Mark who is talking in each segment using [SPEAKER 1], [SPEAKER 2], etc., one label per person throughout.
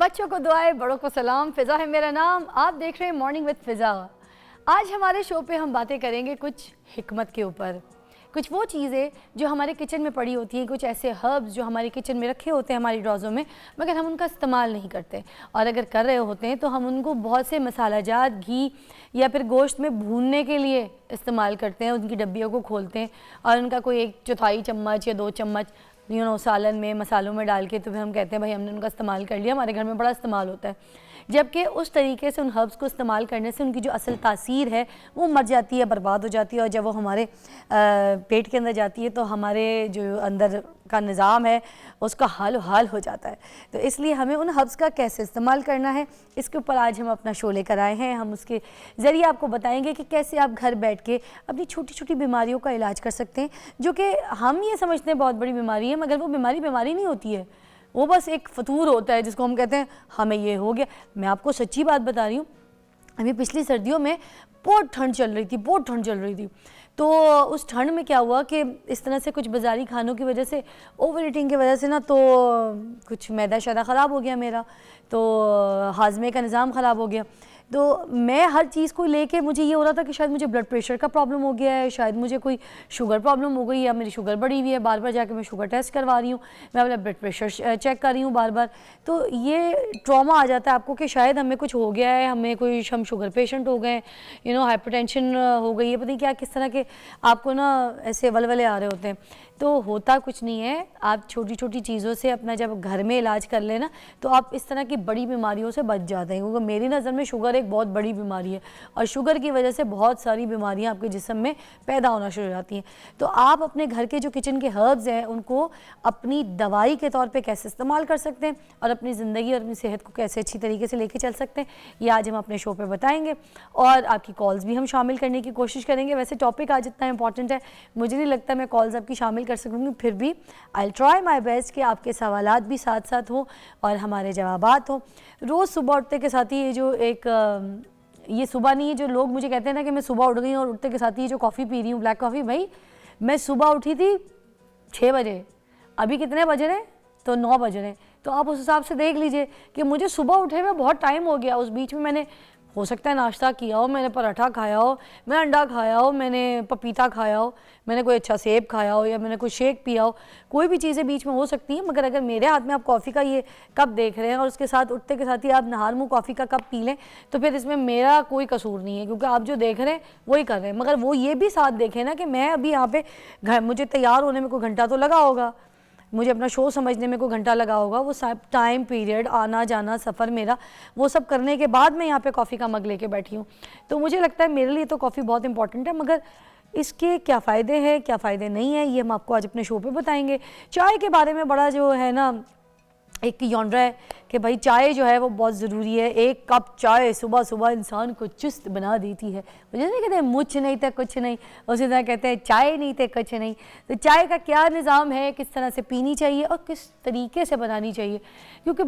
[SPEAKER 1] बच्चों को दुआएं, बड़ों को सलाम। फिज़ा है मेरा नाम, आप देख रहे हैं मॉर्निंग विद फिज़ा। आज हमारे शो पे हम बातें करेंगे कुछ हिकमत के ऊपर, कुछ वो चीज़ें जो हमारे किचन में पड़ी होती हैं, कुछ ऐसे हर्ब्स जो हमारे किचन में रखे होते हैं हमारी ड्रॉज़ों में, मगर हम उनका इस्तेमाल नहीं करते, और अगर कर रहे होते हैं तो हम उनको बहुत से मसाला जात, घी या फिर गोश्त में भूनने के लिए इस्तेमाल करते हैं। उनकी डब्बियों को खोलते हैं और उनका कोई 1/4 चम्मच या 2 चम्मच सालन में, मसालों में डाल के तो फिर हम कहते हैं भाई हमने उनका इस्तेमाल कर लिया, हमारे घर में बड़ा इस्तेमाल होता है। जबकि उस तरीके से उन हर्ब्स को इस्तेमाल करने से उनकी जो असल तासीर है वो मर जाती है, बर्बाद हो जाती है, और जब वो हमारे पेट के अंदर जाती है तो हमारे जो अंदर का निज़ाम है उसका हाल हो जाता है। तो इसलिए हमें उन हर्ब्स का कैसे इस्तेमाल करना है, इसके ऊपर आज हम अपना शो लेकर आए हैं। हम उसके ज़रिए आपको बताएंगे कि कैसे आप घर बैठ के अपनी छोटी छोटी बीमारियों का इलाज कर सकते हैं, जो कि हम ये समझते हैं बहुत बड़ी बीमारी है, मगर वो बीमारी नहीं होती है, वो बस एक फतूर होता है जिसको हम कहते हैं हमें ये हो गया। मैं आपको सच्ची बात बता रही हूँ, अभी पिछली सर्दियों में बहुत ठंड चल रही थी, तो उस ठंड में क्या हुआ कि इस तरह से कुछ बाज़ारी खानों की वजह से, ओवर ईटिंग की वजह से ना, तो कुछ मैदा शैदा ख़राब हो गया मेरा, तो हाजमे का निज़ाम ख़राब हो गया। तो मैं हर चीज़ को लेके मुझे ये हो रहा था कि शायद मुझे ब्लड प्रेशर का प्रॉब्लम हो गया है, शायद मुझे कोई शुगर प्रॉब्लम हो गई, या मेरी शुगर बढ़ी हुई है, बार बार जाके मैं शुगर टेस्ट करवा रही हूँ, मैं अपना ब्लड प्रेशर चेक कर रही हूँ बार बार। तो ये ट्रॉमा आ जाता है आपको कि शायद हमें कुछ हो गया है, हम शुगर पेशेंट हो गए, हाइपरटेंशन हो गई है, पता नहीं क्या किस तरह के आपको ना ऐसे वलवले आ रहे होते हैं। तो होता कुछ नहीं है, आप छोटी छोटी चीज़ों से अपना जब घर में इलाज कर लेना तो आप इस तरह की बड़ी बीमारियों से बच जाते हैं, क्योंकि मेरी नज़र में शुगर एक बहुत बड़ी बीमारी है, और शुगर की वजह से बहुत सारी बीमारियां आपके जिस्म में पैदा होना शुरू हो जाती हैं। तो आप अपने घर के जो किचन के हर्ब्स हैं उनको अपनी दवाई के तौर पर कैसे इस्तेमाल कर सकते हैं, और अपनी ज़िंदगी और अपनी सेहत को कैसे अच्छी तरीके से लेके चल सकते हैं, ये आज हम अपने शो पर बताएँगे। और आपकी कॉल्स भी हम शामिल करने की कोशिश करेंगे। वैसे टॉपिक आज इतना इंपॉर्टेंट है, मुझे नहीं लगता मैं कॉल्स आपकी शामिल कर सकूँगी, फिर भी आई ट्राई माई बेस्ट कि आपके सवालात भी साथ साथ हों और हमारे जवाबात हों। रोज़ सुबह उठते के साथ ही ये जो एक ये सुबह नहीं है, जो लोग मुझे कहते हैं ना कि मैं सुबह उठ गई और उठते के साथ ही जो कॉफ़ी पी रही हूँ, ब्लैक कॉफ़ी, भाई मैं सुबह उठी थी 6 बजे, अभी कितने बज रहे हैं, तो 9 बज रहे हैं। तो आप उस हिसाब से देख लीजिए कि मुझे सुबह उठे हुए बहुत टाइम हो गया। उस बीच में मैंने हो सकता है नाश्ता किया हो, मैंने पराठा खाया हो, मैं अंडा खाया हो, मैंने पपीता खाया हो, मैंने कोई अच्छा सेब खाया हो, या मैंने कोई शेक पिया हो, कोई भी चीज़ें बीच में हो सकती हैं। मगर अगर मेरे हाथ में आप कॉफ़ी का ये कप देख रहे हैं और उसके साथ उठते के साथ ही आप नहार मुँह कॉफ़ी का कप पी लें, तो फिर इसमें मेरा कोई कसूर नहीं है, क्योंकि आप जो देख रहे हैं वही कर रहे हैं। मगर वो ये भी साथ देखें ना कि मैं अभी यहाँ पे मुझे तैयार होने में कोई घंटा तो लगा होगा, मुझे अपना शो समझने में कोई घंटा लगा होगा, वो सब टाइम पीरियड, आना जाना, सफ़र मेरा, वो सब करने के बाद मैं यहाँ पे कॉफ़ी का मग लेके बैठी हूँ। तो मुझे लगता है मेरे लिए तो कॉफ़ी बहुत इंपॉर्टेंट है, मगर इसके क्या फ़ायदे हैं क्या फ़ायदे नहीं हैं ये हम आपको आज अपने शो पे बताएंगे। चाय के बारे में बड़ा जो है ना एक यॉन्ड्रा है कि भाई चाय जो है वो बहुत ज़रूरी है, एक कप चाय सुबह सुबह इंसान को चुस्त बना देती है। मुझे नहीं कहते मुझ नहीं तो कुछ नहीं, उसी तरह कहते हैं चाय नहीं तो कुछ नहीं। तो चाय का क्या निज़ाम है, किस तरह से पीनी चाहिए और किस तरीके से बनानी चाहिए, क्योंकि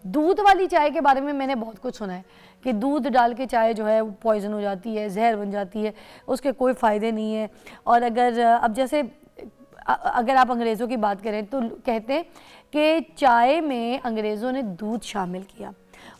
[SPEAKER 1] दूध वाली चाय के बारे में मैंने बहुत कुछ सुना है कि दूध डाल के चाय जो है वो पॉइज़न हो जाती है, जहर बन जाती है, उसके कोई फ़ायदे नहीं है। और अगर अब जैसे अगर आप अंग्रेज़ों की बात करें तो कहते हैं कि चाय में अंग्रेज़ों ने दूध शामिल किया,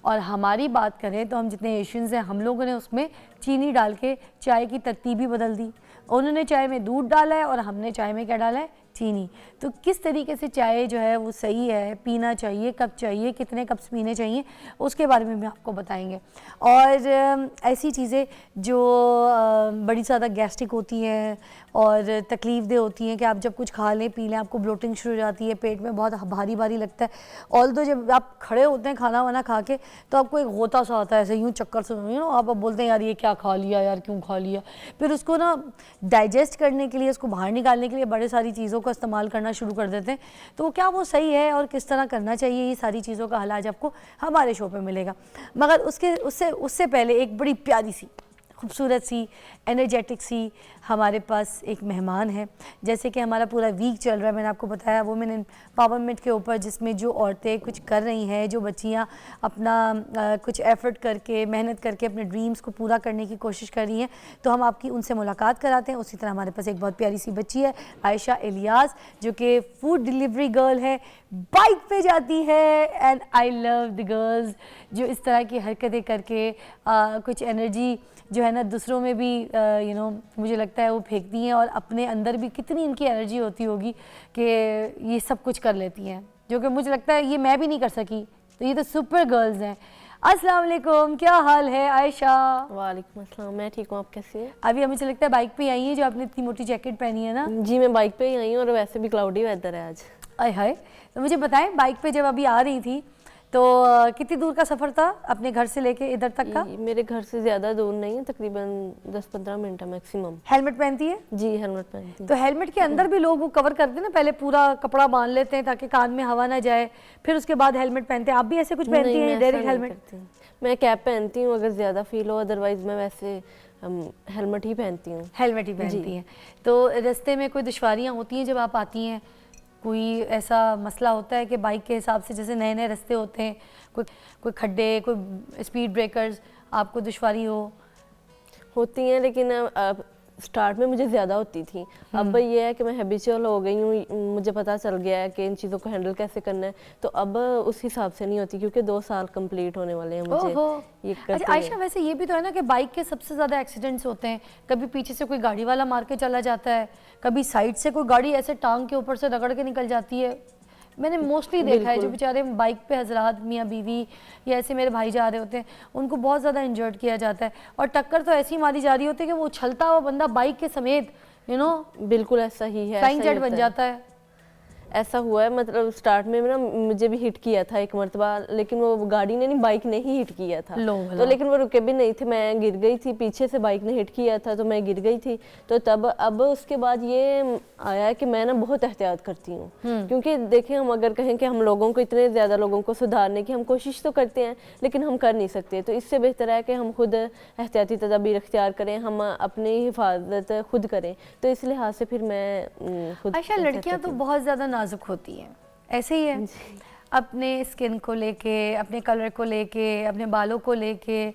[SPEAKER 1] और हमारी बात करें तो हम जितने एशियंस हैं हम लोगों ने उसमें चीनी डाल के चाय की तरतीब ही बदल दी। उन्होंने चाय में दूध डाला है और हमने चाय में क्या डाला है, चीनी। तो किस तरीके से चाय जो है वो सही है, पीना चाहिए, कब चाहिए, कितने कप्स पीने चाहिए, उसके बारे में भी आपको बताएंगे। और ऐसी चीज़ें जो बड़ी ज़्यादा गैस्ट्रिक होती हैं और तकलीफ़ दे होती हैं कि आप जब कुछ खा लें पी लें आपको ब्लोटिंग शुरू हो जाती है, पेट में बहुत भारी भारी लगता है। ऑल्दो जब आप खड़े होते हैं खाना वाना खा के तो आपको एक गोता सा आता है, ऐसे यूँ चक्कर से, आप बोलते हैं यार ये क्या खा लिया, यार क्यों खा लिया। फिर उसको ना डाइजेस्ट करने के लिए, उसको बाहर निकालने के लिए बड़े सारी चीज़ों का इस्तेमाल करना शुरू कर देते हैं। तो क्या वो सही है और किस तरह करना चाहिए, ये सारी चीज़ों का हल आज आपको हमारे शो पे मिलेगा। मगर उससे पहले एक बड़ी प्यारी सी खूबसूरत सी एनर्जेटिक सी हमारे पास एक मेहमान है। जैसे कि हमारा पूरा वीक चल रहा है, मैंने आपको बताया वुमेन एम्पावरमेंट के ऊपर, जिसमें जो औरतें कुछ कर रही हैं, जो बच्चियाँ अपना कुछ एफ़र्ट करके मेहनत करके अपने ड्रीम्स को पूरा करने की कोशिश कर रही हैं। तो हम आपकी उनसे मुलाकात कराते हैं। उसी तरह हमारे पास एक बहुत प्यारी सी बच्ची है आयशा इलियास, जो कि फूड डिलीवरी गर्ल है, बाइक पे जाती है। And I love the girls जो इस तरह की हरकतें करके कुछ एनर्जी जो है ना दूसरों में भी मुझे लगता है वो फेंकती हैं, और अपने अंदर भी कितनी इनकी एनर्जी होती होगी कि ये सब कुछ कर लेती हैं, जो कि मुझे लगता है ये मैं भी नहीं कर सकी। तो ये तो सुपर गर्ल्स हैं। अस्सलाम वालेकुम, क्या हाल है आयशा?
[SPEAKER 2] वालेकुम अस्सलाम, मैं ठीक हूँ, आप कैसी हैं?
[SPEAKER 1] अभी मुझे लगता है बाइक पे आई है, जो आपने इतनी मोटी जैकेट पहनी है ना।
[SPEAKER 2] जी मैं बाइक पे ही आई हूँ और वैसे भी क्लाउडी वेदर है आज।
[SPEAKER 1] आय हाय, तो मुझे बताएं बाइक पे जब अभी आ रही थी तो कितनी दूर का सफ़र था अपने घर से लेके इधर तक का?
[SPEAKER 2] मेरे घर से ज़्यादा दूर नहीं है, तकरीबन 10-15 मिनट है मैक्सिमम।
[SPEAKER 1] हेलमेट पहनती है?
[SPEAKER 2] जी हेलमेट पहनती हूँ।
[SPEAKER 1] तो हेलमेट के अंदर भी लोग वो कवर करते हैं ना, पहले पूरा कपड़ा बांध लेते हैं ताकि कान में हवा ना जाए, फिर उसके बाद हेलमेट पहनते हैं। आप भी ऐसे कुछ पहनती हैं डायरेक्ट हेलमेट?
[SPEAKER 2] मैं कैप पहनती हूँ अगर ज़्यादा फील हो, अदरवाइज़ मैं वैसे हेलमेट ही पहनती हूँ।
[SPEAKER 1] हेलमेट ही पहनती हैं। तो रास्ते में कोई दुश्वारियाँ होती हैं जब आप आती हैं? कोई ऐसा मसला होता है कि बाइक के हिसाब से जैसे नए नए रास्ते होते हैं, कोई खड्डे, कोई स्पीड ब्रेकर्स, आपको दुश्वारी
[SPEAKER 2] होती हैं, लेकिन अब स्टार्ट में मुझे ज़्यादा होती थी। अब ये है कि मैं हैबिचुअल हो गई हूँ, मुझे पता चल गया है कि इन चीज़ों को हैंडल कैसे करना है, तो अब उस हिसाब से नहीं होती, क्योंकि 2 साल कंप्लीट होने वाले हैं मुझे ये करते।
[SPEAKER 1] अच्छा आयशा, वैसे ये भी तो है ना कि बाइक के सबसे ज़्यादा एक्सीडेंट्स होते हैं। कभी पीछे से कोई गाड़ी वाला मार के चला जाता है, कभी साइड से कोई गाड़ी ऐसे टांग के ऊपर से रगड़ के निकल जाती है। मैंने मोस्टली देखा है जो बेचारे बाइक पे हजरात मियाँ बीवी या ऐसे मेरे भाई जा रहे होते हैं, उनको बहुत ज़्यादा इंजर्ड किया जाता है, और टक्कर तो ऐसी मारी जा रही होती है कि वो उछलता हुआ बंदा बाइक के समेत
[SPEAKER 2] बिल्कुल ऐसा ही है,
[SPEAKER 1] फ्लाइंग जेट बन जाता है।
[SPEAKER 2] ऐसा हुआ है। मतलब स्टार्ट में ना मुझे भी हिट किया था एक मरतबा, लेकिन वो गाड़ी ने नहीं, बाइक ने ही हिट किया था। तो लेकिन वो रुके भी नहीं थे, मैं गिर गई थी, पीछे से बाइक ने हिट किया था तो मैं गिर गई थी। तो तब अब उसके बाद ये आया कि मैं ना बहुत एहतियात करती हूँ, क्योंकि देखें हम अगर कहें कि हम लोगों को, इतने ज़्यादा लोगों को सुधारने की हम कोशिश तो करते हैं लेकिन हम कर नहीं सकते, तो इससे बेहतर है कि हम खुद एहतियाती तदाबीर इख्तियार करें, हम अपनी हिफाजत खुद करें। तो इस लिहाज से फिर मैं खुद।
[SPEAKER 1] अच्छा, लड़कियाँ तो बहुत ज़्यादा नाजुक होती हैं, ऐसे ही है, अपने स्किन को लेके, अपने कलर को लेके, अपने बालों को लेके,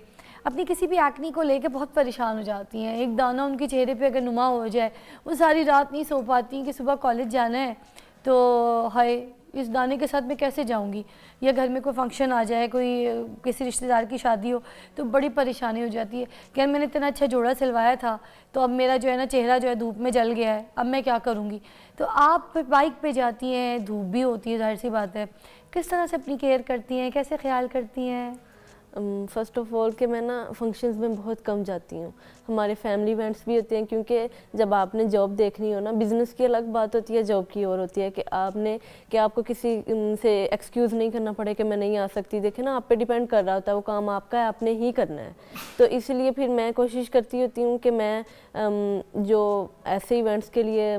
[SPEAKER 1] अपनी किसी भी एक्नी को लेके बहुत परेशान हो जाती हैं। एक दाना उनके चेहरे पे अगर नुमा हो जाए, वो सारी रात नहीं सो पाती कि सुबह कॉलेज जाना है, तो हाय इस दाने के साथ मैं कैसे जाऊंगी, या घर में कोई फंक्शन आ जाए, कोई किसी रिश्तेदार की शादी हो, तो बड़ी परेशानी हो जाती है कि यार मैंने इतना अच्छा जोड़ा सिलवाया था, तो अब मेरा जो है ना चेहरा जो है धूप में जल गया है, अब मैं क्या करूँगी। तो आप बाइक पे जाती हैं, धूप भी होती है, जाहिर सी बात है, किस तरह से अपनी केयर करती हैं, कैसे ख्याल करती हैं?
[SPEAKER 2] फ़र्स्ट ऑफ़ ऑल कि मैं ना फंक्शंस में बहुत कम जाती हूँ, हमारे फैमिली इवेंट्स भी होते हैं, क्योंकि जब आपने जॉब देखनी हो ना, बिज़नेस की अलग बात होती है, जॉब की और होती है कि आपको किसी से एक्सक्यूज़ नहीं करना पड़े कि मैं नहीं आ सकती। देखें ना, आप पे डिपेंड कर रहा होता है, वो काम आपका है, आपने ही करना है। तो इसलिए फिर मैं कोशिश करती होती हूँ कि मैं जो ऐसे इवेंट्स के लिए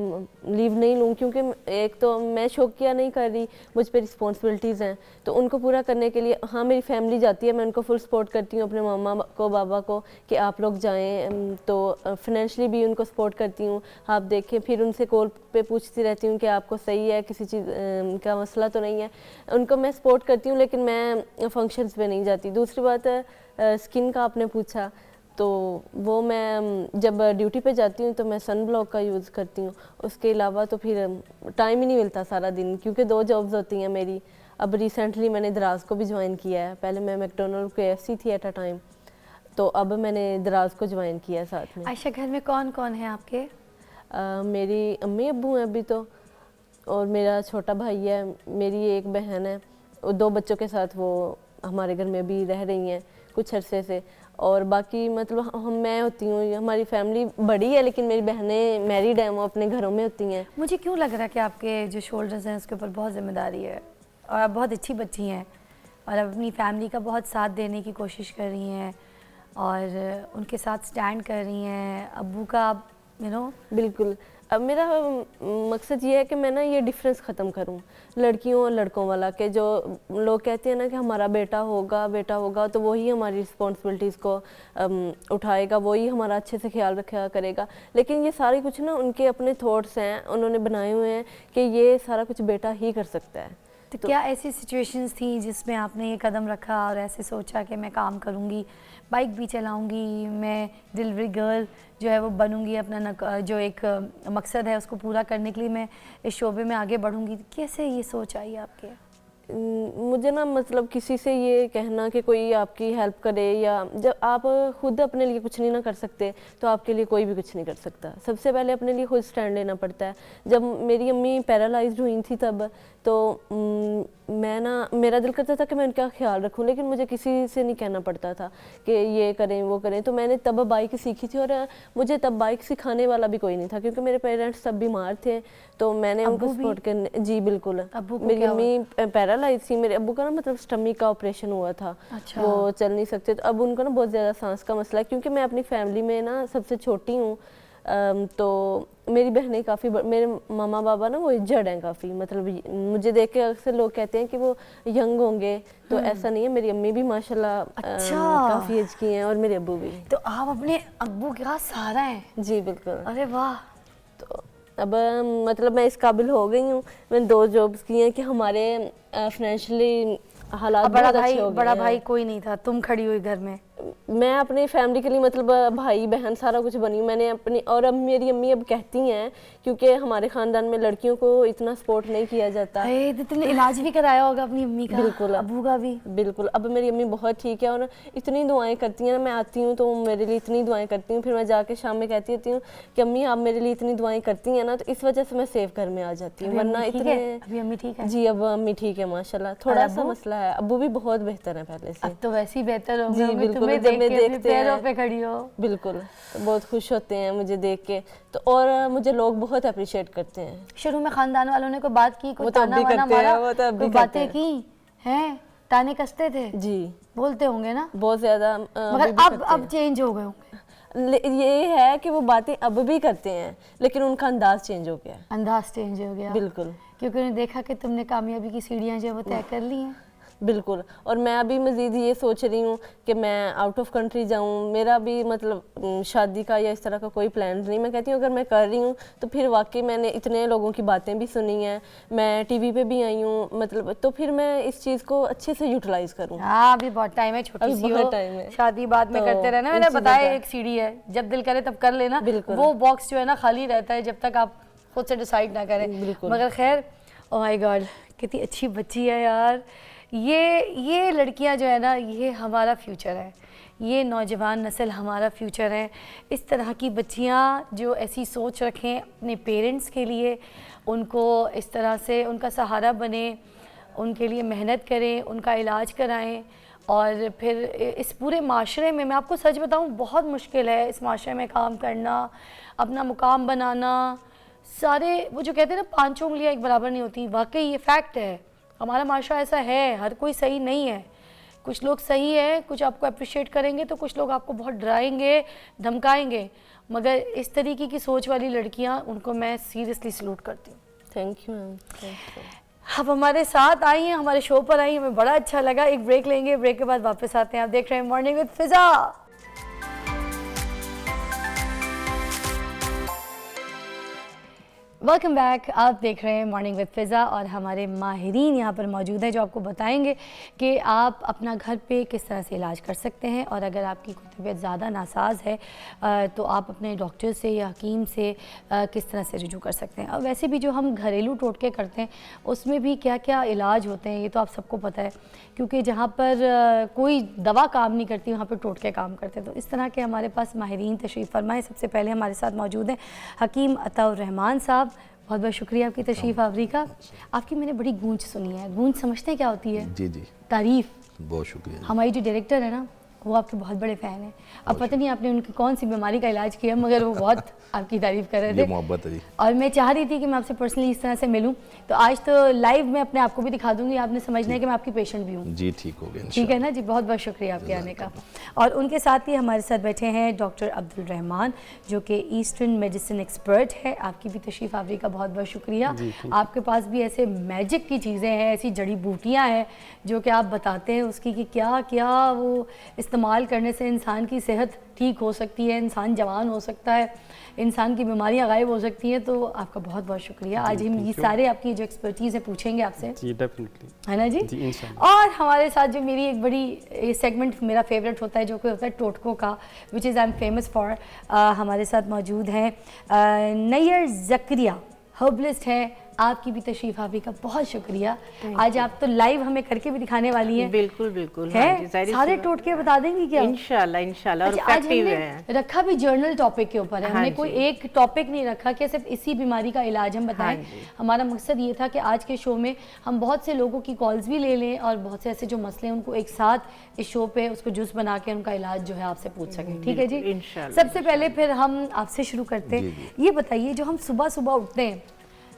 [SPEAKER 2] लीव नहीं लूँ, क्योंकि एक तो मैं शौकिया नहीं कर रही, मुझ पर रिस्पॉन्सिबिलिटीज़ हैं, तो उनको पूरा करने के लिए हाँ मेरी फैमिली जाती है, मैं उनको फुल सपोर्ट करती हूँ, अपने मामा को पापा को कि आप लोग जाएं, तो फाइनेंशियली भी उनको सपोर्ट करती हूँ। आप देखें, फिर उनसे कॉल पे पूछती रहती हूँ कि आपको सही है, किसी चीज़ का मसला तो नहीं है, उनको मैं सपोर्ट करती हूँ, लेकिन मैं फंक्शंस पे नहीं जाती। दूसरी बात है स्किन का आपने पूछा, तो वो मैं जब ड्यूटी पे जाती हूँ तो मैं सन ब्लॉक का यूज़ करती हूँ, उसके अलावा तो फिर टाइम ही नहीं मिलता सारा दिन, क्योंकि 2 जॉब्स होती हैं मेरी। अब रिसेंटली मैंने दराज को भी ज्वाइन किया है, पहले मैं मैकडोनल्ड KFC थी एट अ टाइम, तो अब मैंने दराज को ज्वाइन किया है साथ में।
[SPEAKER 1] आयशा, घर में कौन कौन है आपके?
[SPEAKER 2] मेरी अम्मी अब्बू हैं अभी तो, और मेरा छोटा भाई है, मेरी एक बहन है, और 2 बच्चों के साथ वो हमारे घर में भी रह रही हैं कुछ अरसे से, और बाकी मतलब मैं होती हूँ, हमारी फैमिली बड़ी है लेकिन मेरी बहनें मैरिड हैं, वो अपने घरों में होती हैं।
[SPEAKER 1] मुझे क्यों लग रहा है कि आपके जो शोल्डर्स हैं उसके ऊपर बहुत जिम्मेदारी है, और आप बहुत अच्छी बच्ची हैं, और आप अपनी फैमिली का बहुत साथ देने की कोशिश कर रही हैं, और उनके साथ स्टैंड कर रही हैं। अब्बू का आप
[SPEAKER 2] बिल्कुल। अब मेरा मकसद ये है कि मैं ना ये डिफरेंस ख़त्म करूं लड़कियों और लड़कों वाला, के जो लोग कहते हैं ना कि हमारा बेटा होगा तो वही हमारी रिस्पॉन्सिबिलिटीज़ को उठाएगा, वही हमारा अच्छे से ख्याल रखा करेगा। लेकिन ये सारी कुछ ना उनके अपने थॉट्स हैं, उन्होंने बनाए हुए हैं कि ये सारा कुछ बेटा ही कर सकता है।
[SPEAKER 1] तो क्या ऐसी सिचुएशंस थी जिसमें आपने ये कदम रखा और ऐसे सोचा कि मैं काम करूँगी, बाइक भी चलाऊँगी, मैं डिलीवरी गर्ल जो है वो बनूँगी, अपना जो एक मकसद है उसको पूरा करने के लिए मैं इस शोबे में आगे बढ़ूँगी? कैसे ये सोच आई आपके?
[SPEAKER 2] मुझे ना मतलब किसी से ये कहना कि कोई आपकी हेल्प करे, या जब आप खुद अपने लिए कुछ नहीं ना कर सकते तो आपके लिए कोई भी कुछ नहीं कर सकता। सबसे पहले अपने लिए खुद स्टैंड लेना पड़ता है। जब मेरी अम्मी पैरालाइज्ड हुई थी तब तो मैं ना, मेरा दिल करता था कि मैं उनका ख्याल रखूं, लेकिन मुझे किसी से नहीं कहना पड़ता था कि ये करें वो करें। तो मैंने तब बाइक सीखी थी, और मुझे तब बाइक सिखाने वाला भी कोई नहीं था क्योंकि मेरे पेरेंट्स तब बीमार थे, तो मैंने उनको सपोर्ट करने। जी बिल्कुल। मेरी अम्मी पैरालाइज थी, मेरे अब्बू का ना मतलब स्टमक का ऑपरेशन हुआ था। अच्छा। वो चल नहीं सकते, तो अब उनको ना बहुत ज़्यादा सांस का मसला है। क्योंकि मैं अपनी फैमिली में ना सबसे छोटी हूँ, तो मेरी बहनें काफ़ी मेरे मामा बाबा ना वो एजड हैं काफ़ी, मतलब मुझे देख के अक्सर लोग कहते हैं कि वो यंग होंगे, तो ऐसा नहीं है। मेरी अम्मी भी माशाल्लाह काफ़ी एज की हैं, और मेरे अब्बू भी।
[SPEAKER 1] तो आप अपने अब्बू का सहारा हैं?
[SPEAKER 2] जी बिल्कुल।
[SPEAKER 1] अरे वाह।
[SPEAKER 2] तो अब मतलब मैं इस काबिल हो गई हूँ, मैंने 2 जॉब्स की हैं कि हमारे फाइनेंशियली हालात बहुत अच्छे हो गए।
[SPEAKER 1] बड़ा भाई कोई नहीं था, तुम खड़ी हुई घर में।
[SPEAKER 2] मैं अपनी फैमिली के लिए मतलब भाई बहन सारा कुछ बनी मैंने अपनी। और अब मेरी अम्मी अब कहती हैं, क्योंकि हमारे ख़ानदान में लड़कियों को इतना सपोर्ट नहीं किया जाता।
[SPEAKER 1] तो तुमने इलाज भी कराया होगा अपनी अम्मी का?
[SPEAKER 2] बिल्कुल।
[SPEAKER 1] अब्बू का भी?
[SPEAKER 2] बिल्कुल। अब मेरी अम्मी बहुत ठीक है, और इतनी दुआएं करती हैं ना, मैं आती हूँ तो मेरे लिए इतनी दुआएं करती हूँ, फिर मैं जाके शाम में कहती होती हूँ कि अम्मी आप मेरे लिए इतनी दुआएं करती हैं ना, तो इस वजह से मैं सेफ घर में आ जाती हूँ, वरना इतने।
[SPEAKER 1] अभी अम्मी ठीक है?
[SPEAKER 2] जी अब अम्मी ठीक है माशाल्लाह। थोड़ा सा मसला है, अब्बू भी बहुत बेहतर है पहले से।
[SPEAKER 1] अब तो वैसे ही बेहतर हो
[SPEAKER 2] जी बिल्कुल। जब मैं देखते
[SPEAKER 1] पैरों पे खड़ी हो।
[SPEAKER 2] बिल्कुल, तो बहुत खुश होते हैं मुझे देख के, तो और मुझे लोग बहुत अप्रिशिएट करते हैं।
[SPEAKER 1] शुरू में खानदान वालों ने कोई बात की, कोई
[SPEAKER 2] ताना वाना मारा, कोई
[SPEAKER 1] बातें की हैं, ताने कसते थे?
[SPEAKER 2] जी
[SPEAKER 1] बोलते होंगे ना
[SPEAKER 2] बहुत ज्यादा,
[SPEAKER 1] मगर अब चेंज हो गए होंगे।
[SPEAKER 2] ये है कि वो बातें अब भी करते हैं, लेकिन उनका अंदाज चेंज हो गया।
[SPEAKER 1] अंदाज चेंज हो गया?
[SPEAKER 2] बिल्कुल।
[SPEAKER 1] क्योंकि उन्हें देखा कि तुमने कामयाबी की सीढ़ियां जो है वो तय कर ली हैं।
[SPEAKER 2] बिल्कुल। और मैं अभी मज़ीद ये सोच रही हूँ कि मैं आउट ऑफ कंट्री जाऊँ। मेरा भी मतलब शादी का या इस तरह का कोई प्लान नहीं। मैं कहती हूँ अगर मैं कर रही हूँ तो फिर वाकई मैंने इतने लोगों की बातें भी सुनी हैं, मैं टीवी पे भी आई हूँ, मतलब तो फिर मैं इस चीज़ को अच्छे से यूटिलाइज करूँ।
[SPEAKER 1] हाँ अभी बहुत टाइम है, छोटी सी हो,
[SPEAKER 2] टाइम है,
[SPEAKER 1] शादी बाद में करते रहना। मैंने बताया एक सीढ़ी है, जब दिल करे तब कर लेना। वो बॉक्स जो है ना खाली रहता है जब तक आप खुद से डिसाइड ना करें। मगर खैर, ओह माय गॉड कितनी अच्छी बच्ची है यार। ये लड़कियां जो है ना, ये हमारा फ्यूचर है, ये नौजवान नस्ल हमारा फ्यूचर है। इस तरह की बच्चियां जो ऐसी सोच रखें अपने पेरेंट्स के लिए, उनको इस तरह से उनका सहारा बने, उनके लिए मेहनत करें, उनका इलाज कराएं। और फिर इस पूरे माशरे में, मैं आपको सच बताऊं, बहुत मुश्किल है इस माशरे में काम करना, अपना मुकाम बनाना। सारे वो जो कहते हैं ना, 5 उंगलियां एक बराबर नहीं होती, वाकई ये फैक्ट है। हमारा माशरा ऐसा है, हर कोई सही नहीं है। कुछ लोग सही है, कुछ आपको अप्रिशिएट करेंगे, तो कुछ लोग आपको बहुत डराएंगे, धमकाएंगे। मगर इस तरीके की सोच वाली लड़कियां, उनको मैं सीरियसली सलूट करती हूँ।
[SPEAKER 2] Thank you ma'am.
[SPEAKER 1] आप हमारे साथ आई हैं, हमारे शो पर आई, हमें बड़ा अच्छा लगा। एक ब्रेक लेंगे, ब्रेक के बाद वापस आते हैं। आप देख रहे हैं morning with Fiza. Welcome back. आप देख रहे हैं मॉर्निंग विद फिज़ा और हमारे माहिरीन यहाँ पर मौजूद हैं जो आपको बताएंगे कि आप अपना घर पे किस तरह से इलाज कर सकते हैं। और अगर आपकी कोई तबीयत ज़्यादा नासाज है तो आप अपने डॉक्टर से या हकीम से किस तरह से रुजू कर सकते हैं। और वैसे भी जो हम घरेलू टोटके करते हैं उसमें भी क्या क्या इलाज होते हैं ये तो आप सबको पता है, क्योंकि जहाँ पर कोई दवा काम नहीं करती वहाँ पर टोटके काम करते हैं। तो इस तरह के हमारे पास माहिरीन तशरीफ़ फरमाएँ। सबसे पहले हमारे साथ मौजूद हैं हकीम अताउर रहमान साहब। बहुत बहुत शुक्रिया आपकी तशरीफ़ आवरी का। आपकी मैंने बड़ी गूंज सुनी है। गूंज समझते हैं क्या होती है?
[SPEAKER 3] जी जी,
[SPEAKER 1] तारीफ़।
[SPEAKER 3] बहुत शुक्रिया।
[SPEAKER 1] हमारी जो डायरेक्टर है ना, वो आपके बहुत बड़े फ़ैन हैं। अब पता नहीं आपने उनकी कौन सी बीमारी का इलाज किया, मगर वो बहुत आपकी तारीफ़ कर रहे थे।
[SPEAKER 3] ये मोहब्बत है जी।
[SPEAKER 1] और मैं चाह रही थी कि मैं आपसे पर्सनली इस तरह से मिलूं, तो आज तो लाइव में अपने आप को भी दिखा दूंगी, आपने समझना है कि मैं आपकी पेशेंट भी हूँ।
[SPEAKER 3] जी ठीक हो गया,
[SPEAKER 1] ठीक है ना जी, बहुत बहुत शुक्रिया आपके आने का। और उनके साथ ही हमारे साथ बैठे हैं डॉक्टर अब्दुल रहमान, जो कि ईस्टर्न मेडिसिन एक्सपर्ट है। आपकी भी तशरीफ़ आवरी का बहुत बहुत शुक्रिया। आपके पास भी ऐसे मैजिक की चीज़ें हैं, ऐसी जड़ी बूटियाँ हैं जो कि आप बताते हैं उसकी कि क्या क्या वो इस्तेमाल करने से इंसान की सेहत ठीक हो सकती है, इंसान जवान हो सकता है, इंसान की बीमारियां गायब हो सकती हैं। तो आपका बहुत बहुत शुक्रिया। आज हम ये सारे आपकी जो एक्सपर्टीज़ है पूछेंगे आपसे,
[SPEAKER 4] जी डेफिनेटली,
[SPEAKER 1] है ना जी?
[SPEAKER 4] इंशाल्लाह।
[SPEAKER 1] और हमारे साथ जो मेरी एक बड़ी सेगमेंट मेरा फेवरेट होता है, जो कि होता है टोटकों का, which is I am famous for. हमारे साथ मौजूद हैं नैयर ज़करिया, हर्बलिस्ट हैं। आपकी भी तशरीफ आवरी का बहुत शुक्रिया। आज आप तो लाइव हमें करके भी दिखाने वाली हैं।
[SPEAKER 5] बिल्कुल बिल्कुल,
[SPEAKER 1] है
[SPEAKER 5] हाँ जी, ज़ाहिर सी
[SPEAKER 1] सारे
[SPEAKER 5] बात।
[SPEAKER 1] टोटके बता देंगी क्या?
[SPEAKER 5] इंशाल्लाह इंशाल्लाह। और
[SPEAKER 1] अच्छा, आज
[SPEAKER 5] effective
[SPEAKER 1] हमने
[SPEAKER 5] है।
[SPEAKER 1] रखा भी जर्नल टॉपिक के ऊपर है।
[SPEAKER 5] हाँ
[SPEAKER 1] हमने
[SPEAKER 5] जी।
[SPEAKER 1] कोई एक टॉपिक नहीं रखा कि सिर्फ इसी बीमारी का इलाज हम बताएं।
[SPEAKER 5] हाँ जी।
[SPEAKER 1] हमारा मकसद ये था कि आज के शो में हम बहुत से लोगों की कॉल्स भी ले लें और बहुत से ऐसे जो मसले हैं उनको एक साथ इस शो पे उसको जूस बना के उनका इलाज जो है आपसे पूछ सकें। ठीक है जी?
[SPEAKER 5] बिल्कुल, इंशाल्लाह,
[SPEAKER 1] सबसे पहले फिर हम आपसे शुरू करते हैं। ये बताइए, जो हम सुबह सुबह उठते हैं,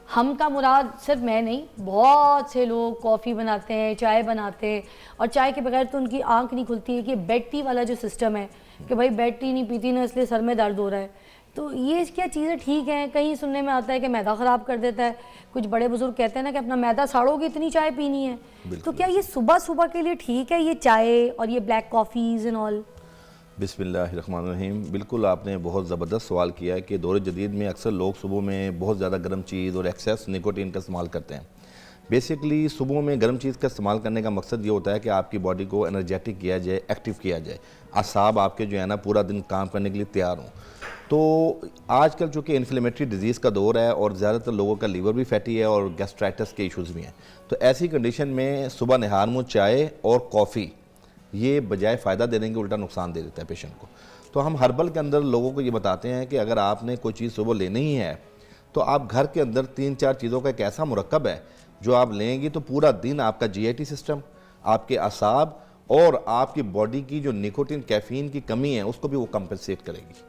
[SPEAKER 1] हम का मुराद सिर्फ मैं नहीं, बहुत से लोग कॉफ़ी बनाते हैं, चाय बनाते हैं, और चाय के बगैर तो उनकी आंख नहीं खुलती है कि बेड टी वाला जो सिस्टम है कि भाई बेड टी नहीं पीती ना, इसलिए सर में दर्द हो रहा है। तो ये क्या चीज़ें ठीक हैं? कहीं सुनने में आता है कि मैदा ख़राब कर देता है। कुछ बड़े बुजुर्ग कहते हैं ना कि अपना मैदा साड़ोगे इतनी चाय पीनी है। तो क्या ये सुबह सुबह के लिए ठीक है, ये चाय और ये ब्लैक कॉफ़ीज़ एंड ऑल?
[SPEAKER 3] बिस्मिल्लाहिर्रहमानिर्रहीम। बिल्कुल आपने बहुत ज़बरदस्त सवाल किया है कि दौर जदीद में अक्सर लोग सुबह में बहुत ज़्यादा गर्म चीज़ और एक्सेस निकोटीन का इस्तेमाल करते हैं। बेसिकली सुबह में गर्म चीज़ का इस्तेमाल करने का मकसद ये होता है कि आपकी बॉडी को एनर्जेटिक किया जाए, एक्टिव किया जाए, असाब आपके जो है ना पूरा दिन काम करने के लिए तैयार हों। तो आजकल चूँकि इन्फ्लेमेटरी डिजीज़ का दौर है और ज़्यादातर लोगों का लीवर भी फैटी है और गैस्ट्राइटिस के इशूज़ भी हैं, तो ऐसी कंडीशन में सुबह निहार मुँह चाय और कॉफ़ी ये बजाय फ़ायदा देने के उल्टा नुकसान दे देता है पेशेंट को। तो हम हर्बल के अंदर लोगों को ये बताते हैं कि अगर आपने कोई चीज़ सुबह लेनी ही है तो आप घर के अंदर 3-4 चीज़ों का एक ऐसा मुरक्कब है जो आप लेंगी तो पूरा दिन आपका जीआईटी सिस्टम, आपके असाब और आपकी बॉडी की जो निकोटीन कैफ़ीन की कमी है उसको भी वो कंपनसेट करेगी।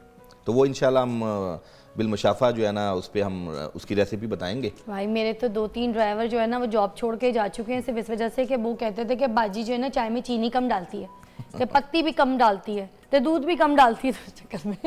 [SPEAKER 3] तो वो इंशाल्लाह हम बिलमुशाफा जो है ना उस पर हम उसकी रेसिपी बताएंगे।
[SPEAKER 1] भाई मेरे तो 2-3 ड्राइवर जो है ना वो जॉब छोड़ के जा चुके हैं सिर्फ इस वजह से कि वो कहते थे कि बाजी जो है ना चाय में चीनी कम डालती है, कि पत्ती भी कम डालती है, तो दूध भी कम डालती है। तो इस चक्कर में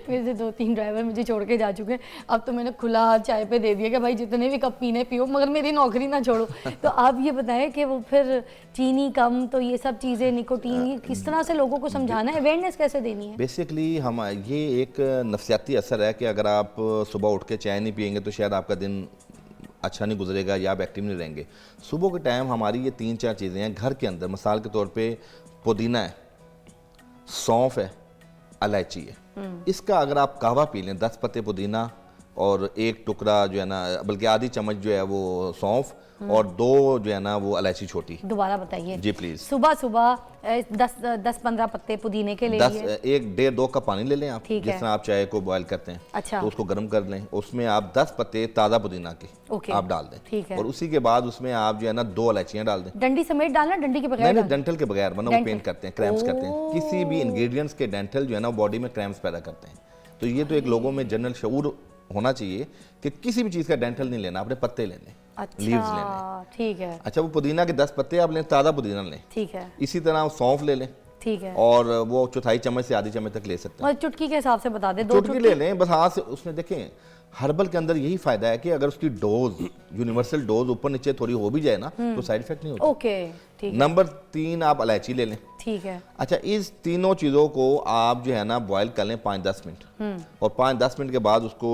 [SPEAKER 1] मेरे से 2-3 ड्राइवर मुझे छोड़ के जा चुके हैं। अब तो मैंने खुला हाथ चाय पे दे दिया कि भाई जितने भी कप पीने पियो, मगर मेरी नौकरी ना छोड़ो। तो आप ये बताएं कि वो फिर चीनी कम, तो ये सब चीज़ें निकोटीन, ये किस तरह से लोगों को समझाना है, अवेयरनेस कैसे देनी है?
[SPEAKER 3] बेसिकली हम ये एक नफसियाती असर है कि अगर आप सुबह उठ के चाय नहीं पियेंगे तो शायद आपका दिन अच्छा नहीं गुजरेगा या आप एक्टिव नहीं रहेंगे। सुबह के टाइम हमारी ये 3-4 चीज़ें हैं घर के अंदर। मिसाल के तौर पे पुदीना है, सौंफ है, इलायची है। इसका अगर आप कहवा पी लें, 10 पत्ते पुदीना और 1 टुकड़ा जो है ना, बल्कि आधी चम्मच जो है वो सौंफ और 2 जो है ना वो इलायची छोटी।
[SPEAKER 1] दोबारा बताइए
[SPEAKER 3] जी प्लीज़।
[SPEAKER 1] सुबह सुबह 10-15 पत्ते पुदीने के ले लिए।
[SPEAKER 3] 1-1.5-2 कप पानी ले लें आप,
[SPEAKER 1] ठीक है।
[SPEAKER 3] जिस तरह आप चाय को बॉयल करते हैं।
[SPEAKER 1] अच्छा।
[SPEAKER 3] तो उसको गर्म कर लें, उसमें आप 10 पत्ते ताज़ा पुदीना के
[SPEAKER 1] ओके।
[SPEAKER 3] आप डाल दें।
[SPEAKER 1] ठीक है।
[SPEAKER 3] और उसी के बाद उसमें आप जो है ना 2 इलायचियाँ डाल दें।
[SPEAKER 1] डंडी समेत डालना, डंडी के बगैर
[SPEAKER 3] नहीं
[SPEAKER 1] डालना?
[SPEAKER 3] डेंटल के बगैर, वरना वो
[SPEAKER 1] डेंटल।
[SPEAKER 3] पेन करते हैं, क्रैम्प्स करते हैं। किसी भी इंग्रेडिएंट्स के डेंटल जो है ना बॉडी में क्रैम्प्स पैदा करते हैं। तो ये तो एक लोगों में जनरल शऊर होना चाहिए कि किसी भी चीज़ का डेंटल नहीं लेना, आपने पत्ते लेने, लीव्स लेने।
[SPEAKER 1] अच्छा ठीक है।
[SPEAKER 3] अच्छा, वो पुदीना के 10 पत्ते आप लें, ताज़ा पुदीना लें।
[SPEAKER 1] ठीक है।
[SPEAKER 3] इसी तरह सौंफ ले लें
[SPEAKER 1] ठीक है।
[SPEAKER 3] और वो 1/4 चम्मच से आधी चम्मच तक ले सकते हैं।
[SPEAKER 1] और चुटकी के हिसाब से बता दे, 2
[SPEAKER 3] चुटकी ले लें बस हाथ से। उसमें देखें हर्बल के अंदर यही फायदा है कि अगर उसकी डोज, यूनिवर्सल डोज ऊपर नीचे थोड़ी हो भी जाए ना तो साइड इफेक्ट नहीं होता।
[SPEAKER 1] ओके ठीक है।
[SPEAKER 3] नंबर 3 आप इलायची ले लें।
[SPEAKER 1] ठीक है।
[SPEAKER 3] अच्छा, इस तीनों चीज़ों को आप जो है ना बॉयल कर लें 5-10 मिनट, और 5-10 मिनट के बाद उसको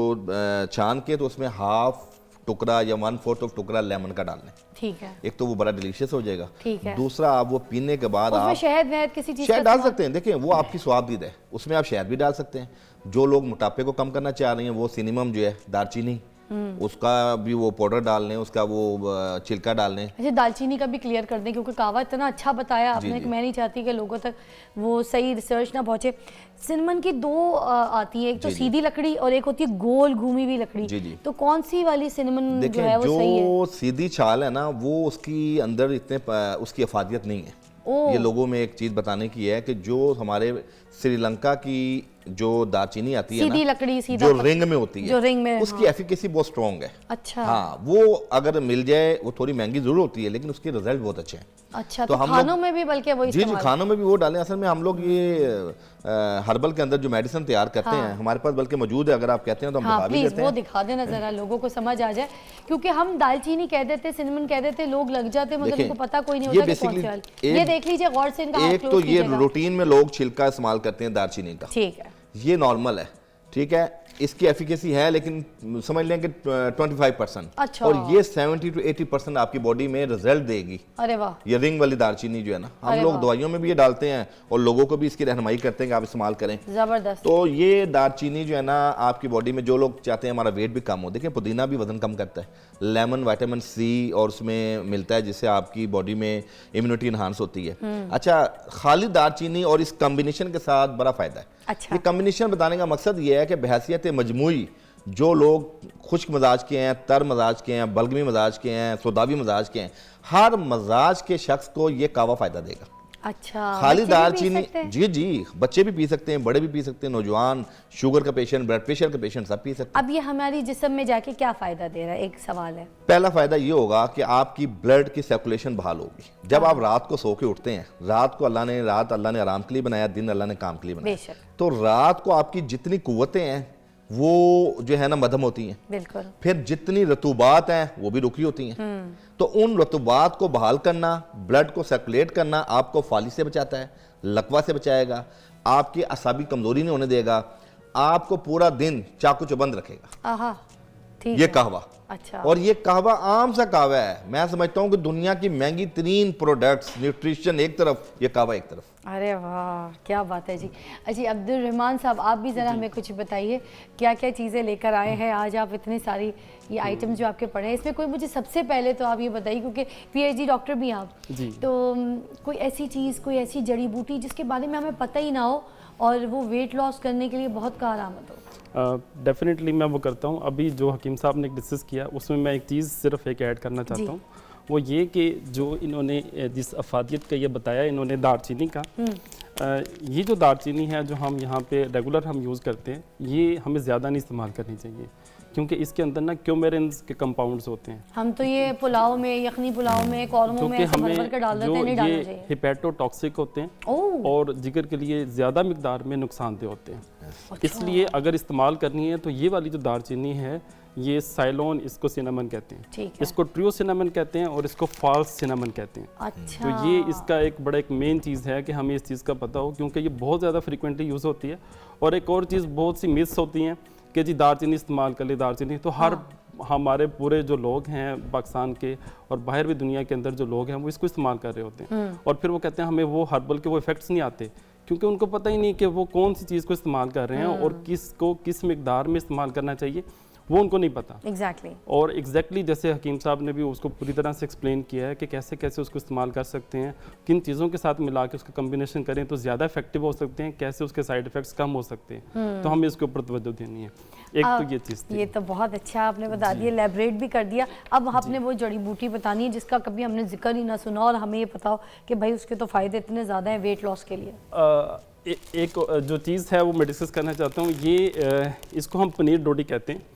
[SPEAKER 3] छान के तो उसमें हाफ टुकड़ा या 1/4 टुकड़ा लेमन का डाल लें।
[SPEAKER 1] ठीक है।
[SPEAKER 3] एक तो वो बड़ा डिलीशियस हो जाएगा।
[SPEAKER 1] ठीक है।
[SPEAKER 3] दूसरा, आप वो पीने के बाद
[SPEAKER 1] उसमें
[SPEAKER 3] आप
[SPEAKER 1] शहद वहद किसी चीज़
[SPEAKER 3] शहद डाल सकते हैं। देखिए वो आपकी स्वादीद है, उसमें आप शहद भी डाल सकते हैं। जो लोग मोटापे को कम करना चाह रहे हैं वो सिनेमम जो है दालचीनी, उसका भी वो पाउडर डाल लें, उसका वो छिलका डाल लें।
[SPEAKER 1] अच्छा, दालचीनी का भी क्लियर कर दें क्योंकि कावा इतना अच्छा बताया आपने
[SPEAKER 3] जी।
[SPEAKER 1] कि मैं नहीं चाहती कि लोगों तक वो सही रिसर्च ना पहुंचे। सिनेमन की 2 आती है, एक तो
[SPEAKER 3] जी।
[SPEAKER 1] सीधी लकड़ी और एक होती है गोल घूमी हुई लकड़ी।
[SPEAKER 3] जी।
[SPEAKER 1] तो कौन सी वाली सिनेमन जो
[SPEAKER 3] देखें
[SPEAKER 1] है वो सही है?
[SPEAKER 3] जो सीधी छाल है ना वो उसकी अंदर इतने उसकी अफादियत नहीं है।
[SPEAKER 1] ओह।
[SPEAKER 3] ये लोगों में एक चीज़ बताने की है कि जो हमारे श्रीलंका की जो दालचीनी आती है
[SPEAKER 1] सीधी
[SPEAKER 3] ना,
[SPEAKER 1] लकड़ी, सीधा
[SPEAKER 3] जो रिंग में होती है,
[SPEAKER 1] जो रिंग में,
[SPEAKER 3] उसकी
[SPEAKER 1] हाँ।
[SPEAKER 3] एफिकेसी बहुत स्ट्रॉन्ग है।
[SPEAKER 1] अच्छा।
[SPEAKER 3] हाँ, वो अगर मिल जाए, वो थोड़ी महंगी जरूर होती है लेकिन उसके रिजल्ट बहुत अच्छे हैं।
[SPEAKER 1] अच्छा,
[SPEAKER 3] तो
[SPEAKER 1] तो
[SPEAKER 3] हम
[SPEAKER 1] खानों
[SPEAKER 3] लोग-
[SPEAKER 1] में भी बल्कि वो
[SPEAKER 3] जी जी,
[SPEAKER 1] इस्तेमाल।
[SPEAKER 3] खानों में भी वो डालें। असल में हम लोग ये हर्बल के अंदर जो मेडिसिन तैयार करते
[SPEAKER 1] हाँ।
[SPEAKER 3] हैं, हमारे पास बल्कि मौजूद है, अगर आप कहते हैं तो हम
[SPEAKER 1] हाँ
[SPEAKER 3] दिखा भी
[SPEAKER 1] प्लीज
[SPEAKER 3] देते
[SPEAKER 1] वो
[SPEAKER 3] हैं।
[SPEAKER 1] दिखा देना जरा, लोगों को समझ आ जाए, क्योंकि हम दालचीनी कह देते, सिनेमन कह देते, लोग लग जाते मगर
[SPEAKER 3] देखें,
[SPEAKER 1] उनको पता कोई नहीं
[SPEAKER 3] ये
[SPEAKER 1] होता कि कौन
[SPEAKER 3] basically
[SPEAKER 1] सी ऑयल।
[SPEAKER 3] एक-
[SPEAKER 1] ये देख लीजिए गौर से, इनका हाथ
[SPEAKER 3] एक तो
[SPEAKER 1] क्लोज
[SPEAKER 3] ये
[SPEAKER 1] कीजिएगा।
[SPEAKER 3] रूटीन में लोग छिलका इस्तेमाल करते हैं दालचीनी का,
[SPEAKER 1] ठीक है।
[SPEAKER 3] ये नॉर्मल है, ठीक है, इसकी एफिकेसी है लेकिन समझ लें कि 25%।
[SPEAKER 1] अच्छा।
[SPEAKER 3] और ये 70 to 80% आपकी बॉडी में रिजल्ट देगी।
[SPEAKER 1] अरे वाह।
[SPEAKER 3] ये रिंग वाली दालचीनी जो है ना, हम
[SPEAKER 1] अरे
[SPEAKER 3] लोग
[SPEAKER 1] वाह।
[SPEAKER 3] दवाइयों में भी ये डालते हैं और लोगों को भी इसकी रहनुमाई करते हैं कि आप इस्तेमाल करें।
[SPEAKER 1] जबरदस्त।
[SPEAKER 3] तो ये दालचीनी जो है ना, आपकी बॉडी में, जो लोग चाहते हैं हमारा वेट भी कम हो, देखिए पुदीना भी वजन कम करता है, लेमन विटामिन सी और उसमें मिलता है जिससे आपकी बॉडी में इम्यूनिटी इन्हांस होती है। अच्छा, खाली दालचीनी और इस कॉम्बिनेशन के साथ बड़ा फायदा है।
[SPEAKER 1] अच्छा।
[SPEAKER 3] ये कॉम्बिनेशन बताने का मकसद ये है कि बहैसियत मजमूई जो लोग खुश्क मजाज के हैं, तर मजाज के हैं, बलगमी मजाज के हैं, सोदावी मजाज के हैं, हर मजाज के शख्स को ये कावा फायदा देगा।
[SPEAKER 1] अच्छा,
[SPEAKER 3] खाली
[SPEAKER 1] बच्चे भी पी
[SPEAKER 3] दालचीनी,
[SPEAKER 1] सकते हैं?
[SPEAKER 3] जी जी, बच्चे भी पी सकते हैं, बड़े भी पी सकते हैं, नौजवान, शुगर का पेशेंट, ब्लड प्रेशर का पेशेंट सब पी सकते हैं।
[SPEAKER 1] अब ये हमारी जिस्म में जाके क्या फायदा दे रहा है, एक सवाल है।
[SPEAKER 3] पहला फायदा ये होगा कि आपकी ब्लड की सर्कुलेशन बहाल होगी। जब आप रात को सो के उठते हैं, रात को अल्लाह ने आराम के लिए बनाया, दिन अल्लाह ने काम के लिए बनाया,
[SPEAKER 1] बेशक।
[SPEAKER 3] तो रात को आपकी जितनी कुव्वतें हैं वो जो है ना मध्यम होती हैं,
[SPEAKER 1] बिल्कुल।
[SPEAKER 3] फिर जितनी रतूबात हैं वो भी रुकी होती हैं। तो उन रतूबात को बहाल करना, ब्लड को सर्कुलेट करना आपको फाली से बचाता है, लकवा से बचाएगा, आपकी असाबी कमजोरी नहीं होने देगा, आपको पूरा दिन चाकू चौबंद रखेगा।
[SPEAKER 1] आहा, ठीक
[SPEAKER 3] ये
[SPEAKER 1] है।
[SPEAKER 3] कहवा।
[SPEAKER 1] अच्छा।
[SPEAKER 3] और ये कहवा आम सा कहवा है। मैं समझता हूँ कि दुनिया की महंगी तरीन प्रोडक्ट्स, न्यूट्रिशन एक तरफ, ये कहवा एक तरफ।
[SPEAKER 1] अरे वाह, क्या बात है जी। अच्छा अब्दुल रहमान साहब, आप भी ज़रा हमें कुछ बताइए, क्या क्या चीज़ें लेकर आए हैं आज आप, इतनी सारी ये आइटम्स जो आपके पड़े हैं, इसमें कोई मुझे सबसे पहले तो आप ये बताइए, क्योंकि पीएचडी डॉक्टर भी हैं आप
[SPEAKER 4] जी।
[SPEAKER 1] तो कोई ऐसी चीज़, कोई ऐसी जड़ी बूटी जिसके बारे में हमें पता ही ना हो और वो वेट लॉस करने के लिए बहुत कारआमद हो।
[SPEAKER 4] डेफिनेटली मैं वो करता हूँ। अभी जो हकीम साहब ने डिस्कस किया उसमें मैं एक चीज़ सिर्फ एक ऐड करना
[SPEAKER 1] जी।
[SPEAKER 4] चाहता हूँ, वो ये कि जो इन्होंने जिस अफादियत का ये बताया इन्होंने दालचीनी का, ये जो दालचीनी है जो हम यहाँ पे रेगुलर हम यूज़ करते हैं, ये हमें ज़्यादा नहीं इस्तेमाल करनी चाहिए, क्योंकि इसके अंदर ना क्यूमेरिन्स के कंपाउंड्स होते हैं,
[SPEAKER 1] हम तो ये पुलाव में, यखनी पुलाव में, कौरमों
[SPEAKER 4] जो
[SPEAKER 1] में
[SPEAKER 4] कि
[SPEAKER 1] ऐसे भर भर
[SPEAKER 4] हमें
[SPEAKER 1] के डाल देते
[SPEAKER 4] जो
[SPEAKER 1] हैं, नहीं डालना
[SPEAKER 4] ये
[SPEAKER 1] चाहिए।
[SPEAKER 4] हिपैटोटॉक्सिक होते हैं
[SPEAKER 1] ओह।
[SPEAKER 4] और जिगर के लिए ज़्यादा मिकदार में नुकसानदेह होते हैं।
[SPEAKER 1] अच्छा।
[SPEAKER 4] इसलिए अगर इस्तेमाल करनी है तो ये वाली जो दालचीनी है, ये साइलोन, इसको सिनेमन कहते हैं,
[SPEAKER 1] ठीक है।
[SPEAKER 4] इसको ट्रियो सिनेमन कहते हैं और इसको फॉल्स सिनेमन कहते हैं।
[SPEAKER 1] अच्छा।
[SPEAKER 4] तो ये इसका एक बड़ा एक मेन चीज़ है कि हमें इस चीज़ का पता हो, क्योंकि ये बहुत ज़्यादा फ्रीक्वेंटली यूज़ होती है। और एक और चीज़, बहुत सी मिथ्स होती हैं कि जी दालचीनी इस्तेमाल कर ले, दालचीनी तो हर हमारे पूरे जो लोग हैं पाकिस्तान के और बाहर भी दुनिया के अंदर जो लोग हैं वो इसको इस्तेमाल कर रहे होते हैं, और फिर वो कहते हैं हमें वो हर्बल के वो इफेक्ट्स नहीं आते, क्योंकि उनको पता ही नहीं कि वो कौन सी चीज़ को इस्तेमाल कर रहे हैं और किसको किस मिकदार में इस्तेमाल करना चाहिए, वो उनको नहीं पता।
[SPEAKER 1] एग्जैक्टली।
[SPEAKER 4] और एग्जैक्टली जैसे हकीम साहब ने भी उसको पूरी तरह से एक्सप्लेन किया है कि कैसे कैसे उसको इस्तेमाल कर सकते हैं, किन चीज़ों के साथ मिला के उसका कम्बिनेशन करें तो ज़्यादा इफेक्टिव हो सकते हैं, कैसे उसके साइड इफ़ेक्ट्स कम हो सकते हैं, तो हमें इसके ऊपर तवज्जो देनी है। एक तो ये चीज़ थी।
[SPEAKER 1] ये तो बहुत अच्छा आपने बता दिया, एलैबोरेट भी कर दिया। अब आपने वो जड़ी बूटी बतानी है जिसका कभी हमने जिक्र ही ना सुना और हमें ये पता हो कि भाई उसके तो फ़ायदे इतने ज़्यादा हैं वेट लॉस के लिए।
[SPEAKER 4] एक जो चीज़ है वो मैं डिस्कस करना चाहता हूँ, ये इसको हम पनीर डोडी कहते हैं,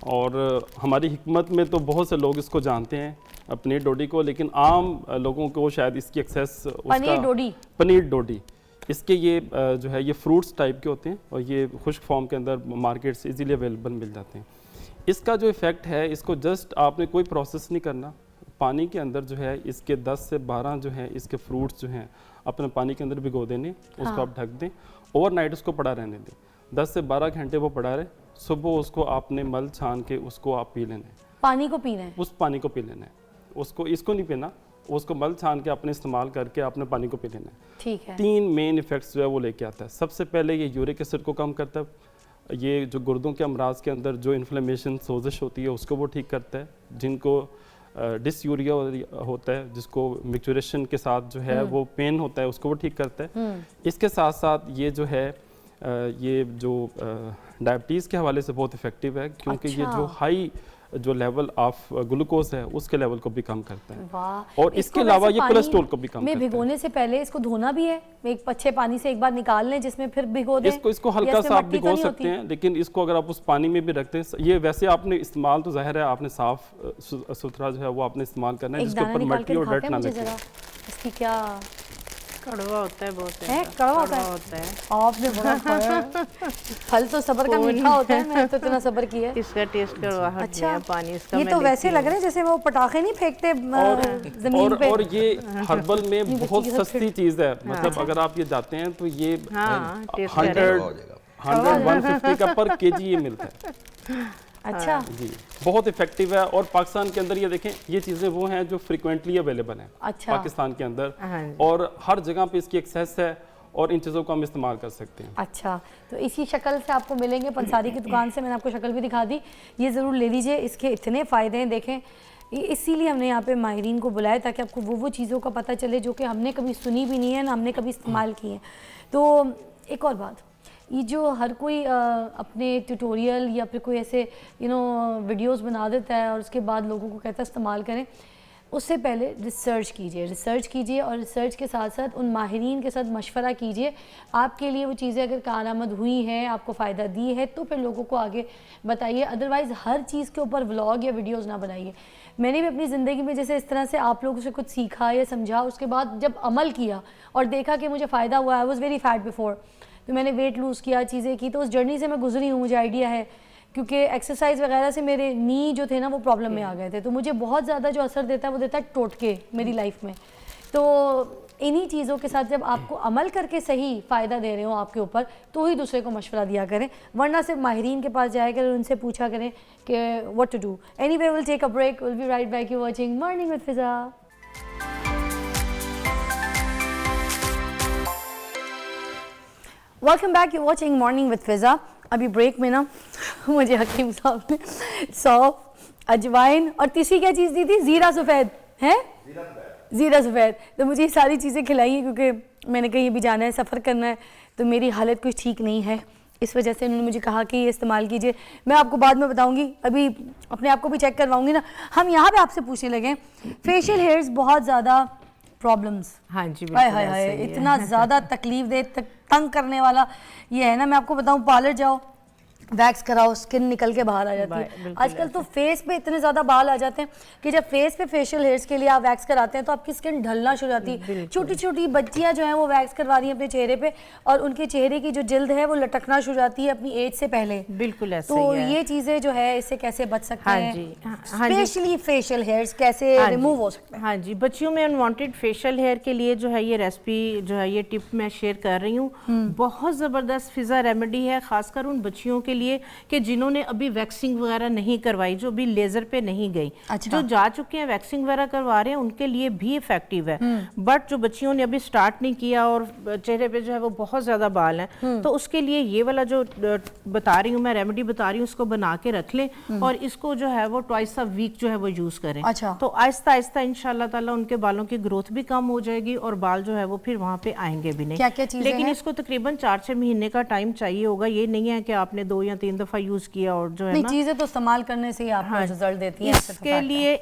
[SPEAKER 4] और हमारी हिकमत में तो बहुत से लोग इसको जानते हैं पनीर डोडी को, लेकिन आम लोगों को शायद इसकी एक्सेस
[SPEAKER 1] पनीर डोडी।
[SPEAKER 4] पनीर डोडी इसके ये जो है ये फ्रूट्स टाइप के होते हैं और ये खुश्क फॉर्म के अंदर मार्केट से इजीली अवेलेबल मिल जाते हैं। इसका जो इफ़ेक्ट है, इसको जस्ट आपने कोई प्रोसेस नहीं करना, पानी के अंदर जो है इसके 10 से 12 जो है इसके फ्रूट्स जो हैं अपने पानी के अंदर भिगो देने, उसको आप ढक दें, ओवरनाइट उसको पड़ा रहने दें, 10 से 12 घंटे वो पड़ा रहे, सुबह उसको आपने मल छान के उसको आप पी लेना है।
[SPEAKER 1] पानी को पीना है?
[SPEAKER 4] उस पानी को पी लेना है, उसको इसको नहीं पीना, उसको मल छान के आपने इस्तेमाल करके आपने पानी को पी लेना है।
[SPEAKER 1] ठीक है।
[SPEAKER 4] 3 मेन इफेक्ट्स जो है वो लेके आता है। सबसे पहले ये यूरिक एसिड को कम करता है, ये जो गुर्दों के अमराज के अंदर जो इन्फ्लेमेशन सोजिश होती है उसको वो ठीक करता है, जिनको डिसयूरिया होता है, जिसको मिक्चुरेशन के साथ जो है वो पेन होता है उसको वो ठीक करता है। इसके साथ साथ ये जो है ये जो डायबिटीज़ के हवाले से बहुत इफ़ेक्टिव है, क्योंकि ये जो हाई जो लेवल ऑफ ग्लूकोज है उसके लेवल को भी कम करता है।
[SPEAKER 1] वाह।
[SPEAKER 4] और इसके अलावा ये कोलेस्ट्रॉल को भी कम करता है।
[SPEAKER 1] भिगोने से पहले इसको धोना भी है, एक अच्छे पानी से एक बार निकाल लें जिसमें फिर भिगो दें।
[SPEAKER 4] इसको हल्का सा आप भिगो सकते हैं, लेकिन इसको अगर आप उस पानी में भी रखते हैं, ये वैसे आपने इस्तेमाल तो जाहिर है आपने साफ सुथरा जो है वो आपने इस्तेमाल करना है, जिसके ऊपर मिट्टी और डर्ट ना लगे।
[SPEAKER 1] इसकी क्या
[SPEAKER 5] कड़वा होता है, बहुत
[SPEAKER 1] है कड़वा होता है। आपने बड़ा खाया फल तो सब्र का मीठा होता है, मैंने तो इतना सब्र किया है।
[SPEAKER 5] इसका टेस्ट कड़वाहट
[SPEAKER 1] अच्छा
[SPEAKER 5] है, पानी इसका
[SPEAKER 1] ये तो वैसे लग रहे हैं जैसे वो पटाखे नहीं फेंकते जमीन पे।
[SPEAKER 4] और ये हर्बल में बहुत सस्ती चीज है, मतलब अगर आप ये जाते हैं तो ये 100-150 का पर केजी ये मिलता है।
[SPEAKER 1] अच्छा
[SPEAKER 4] जी, बहुत इफेक्टिव है। और पाकिस्तान के अंदर ये देखें, ये चीज़ें वो हैं जो फ्रिक्वेंटली अवेलेबल हैं पाकिस्तान के अंदर, और हर जगह पे इसकी एक्सेस है और इन चीज़ों को हम इस्तेमाल कर सकते हैं।
[SPEAKER 1] अच्छा, तो इसी शक्ल से आपको मिलेंगे पंसारी की दुकान से, मैंने आपको शक्ल भी दिखा दी, ये ज़रूर ले लीजिए, इसके इतने फ़ायदे हैं देखें। इसीलिए हमने यहाँ पे माहिरीन को बुलाया ताकि आपको वो चीज़ों का पता चले जो कि हमने कभी सुनी भी नहीं है ना हमने कभी इस्तेमाल की है। तो एक और बात, ये जो हर कोई अपने ट्यूटोरियल या फिर कोई ऐसे वीडियोस बना देता है और उसके बाद लोगों को कहता है इस्तेमाल करें, उससे पहले रिसर्च कीजिए और रिसर्च के साथ साथ उन माहिरीन के साथ मशवरा कीजिए। आपके लिए वो चीज़ें अगर कारआमद हुई हैं, आपको फ़ायदा दी है, तो फिर लोगों को आगे बताइए। अदरवाइज़ हर चीज़ के ऊपर व्लॉग या वीडियोज़ ना बनाइए। मैंने भी अपनी ज़िंदगी में जैसे इस तरह से आप लोगों से कुछ सीखा या समझा, उसके बाद जब अमल किया और देखा कि मुझे फ़ायदा हुआ, I was very fat before, तो मैंने वेट लूज़ किया, चीज़ें की, तो उस जर्नी से मैं गुजरी हूँ, मुझे आइडिया है, क्योंकि एक्सरसाइज वगैरह से मेरे नी जो थे ना वो प्रॉब्लम में आ गए थे। तो मुझे बहुत ज़्यादा जो असर देता है वो देता है टोटके मेरी लाइफ में। तो इन्हीं चीज़ों के साथ जब आपको अमल करके सही फ़ायदा दे रहे हो आपके ऊपर, तो ही दूसरे को मशवरा दिया करें, वरना सिर्फ माहिरीन के पास जाया करें, उनसे पूछा करें कि what to do. Anyway, will take a break, will be right back, you watching morning with Fiza. Welcome back, you watching morning with Fiza. अभी ब्रेक में ना मुझे हकीम साहब ने सौंफ, अजवाइन और तीसरी क्या चीज़ दी थी, ज़ीरा सफ़ेद है, ज़ीरा सफ़ेद। तो मुझे ये सारी चीज़ें खिलाई हैं क्योंकि मैंने कहीं भी जाना है, सफ़र करना है, तो मेरी हालत कुछ ठीक नहीं है, इस वजह से उन्होंने मुझे कहा कि ये इस्तेमाल कीजिए। मैं आपको बाद में बताऊंगी, अभी अपने आप को भी चेक करवाऊंगी ना। हम यहाँ पे आपसे पूछने लगे, फेशियल हेयर्स बहुत ज़्यादा प्रॉब्लम्स,
[SPEAKER 5] हाँ जी,
[SPEAKER 1] हाय हाय हाय, इतना ज़्यादा तकलीफ दे तंग करने वाला ये है ना। मैं आपको बताऊं, पार्लर जाओ, वैक्स कराओ, स्किन निकल के बाहर आ जाती है। आजकल तो फेस पे इतने ज़्यादा बाल आ जाते हैं कि जब फेस पे फेशियल हेयर्स के लिए आप वैक्स कराते हैं तो आपकी स्किन ढलना शुरू हो जाती है। छोटी छोटी बच्चियां जो हैं वो वैक्स करवा रही हैं अपने चेहरे पे, और उनके चेहरे की जो जिल्द है वो लटकना शुरू हो जाती है अपनी एज से पहले।
[SPEAKER 5] बिल्कुल ऐसा
[SPEAKER 1] तो
[SPEAKER 5] ही है।
[SPEAKER 1] ये चीज़ें जो है इससे कैसे बच सकते
[SPEAKER 5] हाँ
[SPEAKER 1] हैं,
[SPEAKER 5] जी, हाँ जी।
[SPEAKER 1] स्पेशली फेशियल हेयर्स कैसे रिमूव हो सकते हैं?
[SPEAKER 5] हाँ जी, बच्चियों में अनवांटेड फेशियल हेयर के लिए जो है ये रेसिपी जो है ये टिप मैं शेयर कर रही हूँ। बहुत ज़बरदस्त फिज़ा रेमेडी है, खासकर उन बच्चियों के लिए कि जिन्होंने अभी वैक्सिंग वगैरह नहीं करवाई, जो भी लेज़र पे नहीं गई।
[SPEAKER 1] अच्छा।
[SPEAKER 5] जो जा चुके हैं वैक्सिंग वगैरह करवा रहे हैं उनके लिए भी इफेक्टिव है, बट जो बच्चियों ने अभी स्टार्ट नहीं किया और चेहरे पे जो है वो बहुत ज़्यादा बाल हैं, तो उसके लिए ये वाला जो बता रही हूँ मैं, रेमेडी बता रही हूँ, उसको बना के रख लें और इसको जो है वो ट्वाइस अ वीक जो है वो यूज़ करें।
[SPEAKER 1] अच्छा।
[SPEAKER 5] तो आहिस्ता आहिस्ता इंशाल्लाह ताला उनके बालों की ग्रोथ भी कम हो जाएगी और बाल जो है वो फिर वहाँ पे आएंगे भी नहीं।
[SPEAKER 1] क्या-क्या चीज़ें
[SPEAKER 5] लेकिन
[SPEAKER 1] हैं?
[SPEAKER 5] इसको तकरीबन 4-6 महीने का टाइम चाहिए होगा। ये नहीं है कि आपने 2 या 3 दफ़ा यूज़ किया और जो है ना,
[SPEAKER 1] चीज़ें तो इस्तेमाल करने से ही आपको रिजल्ट देती हैं।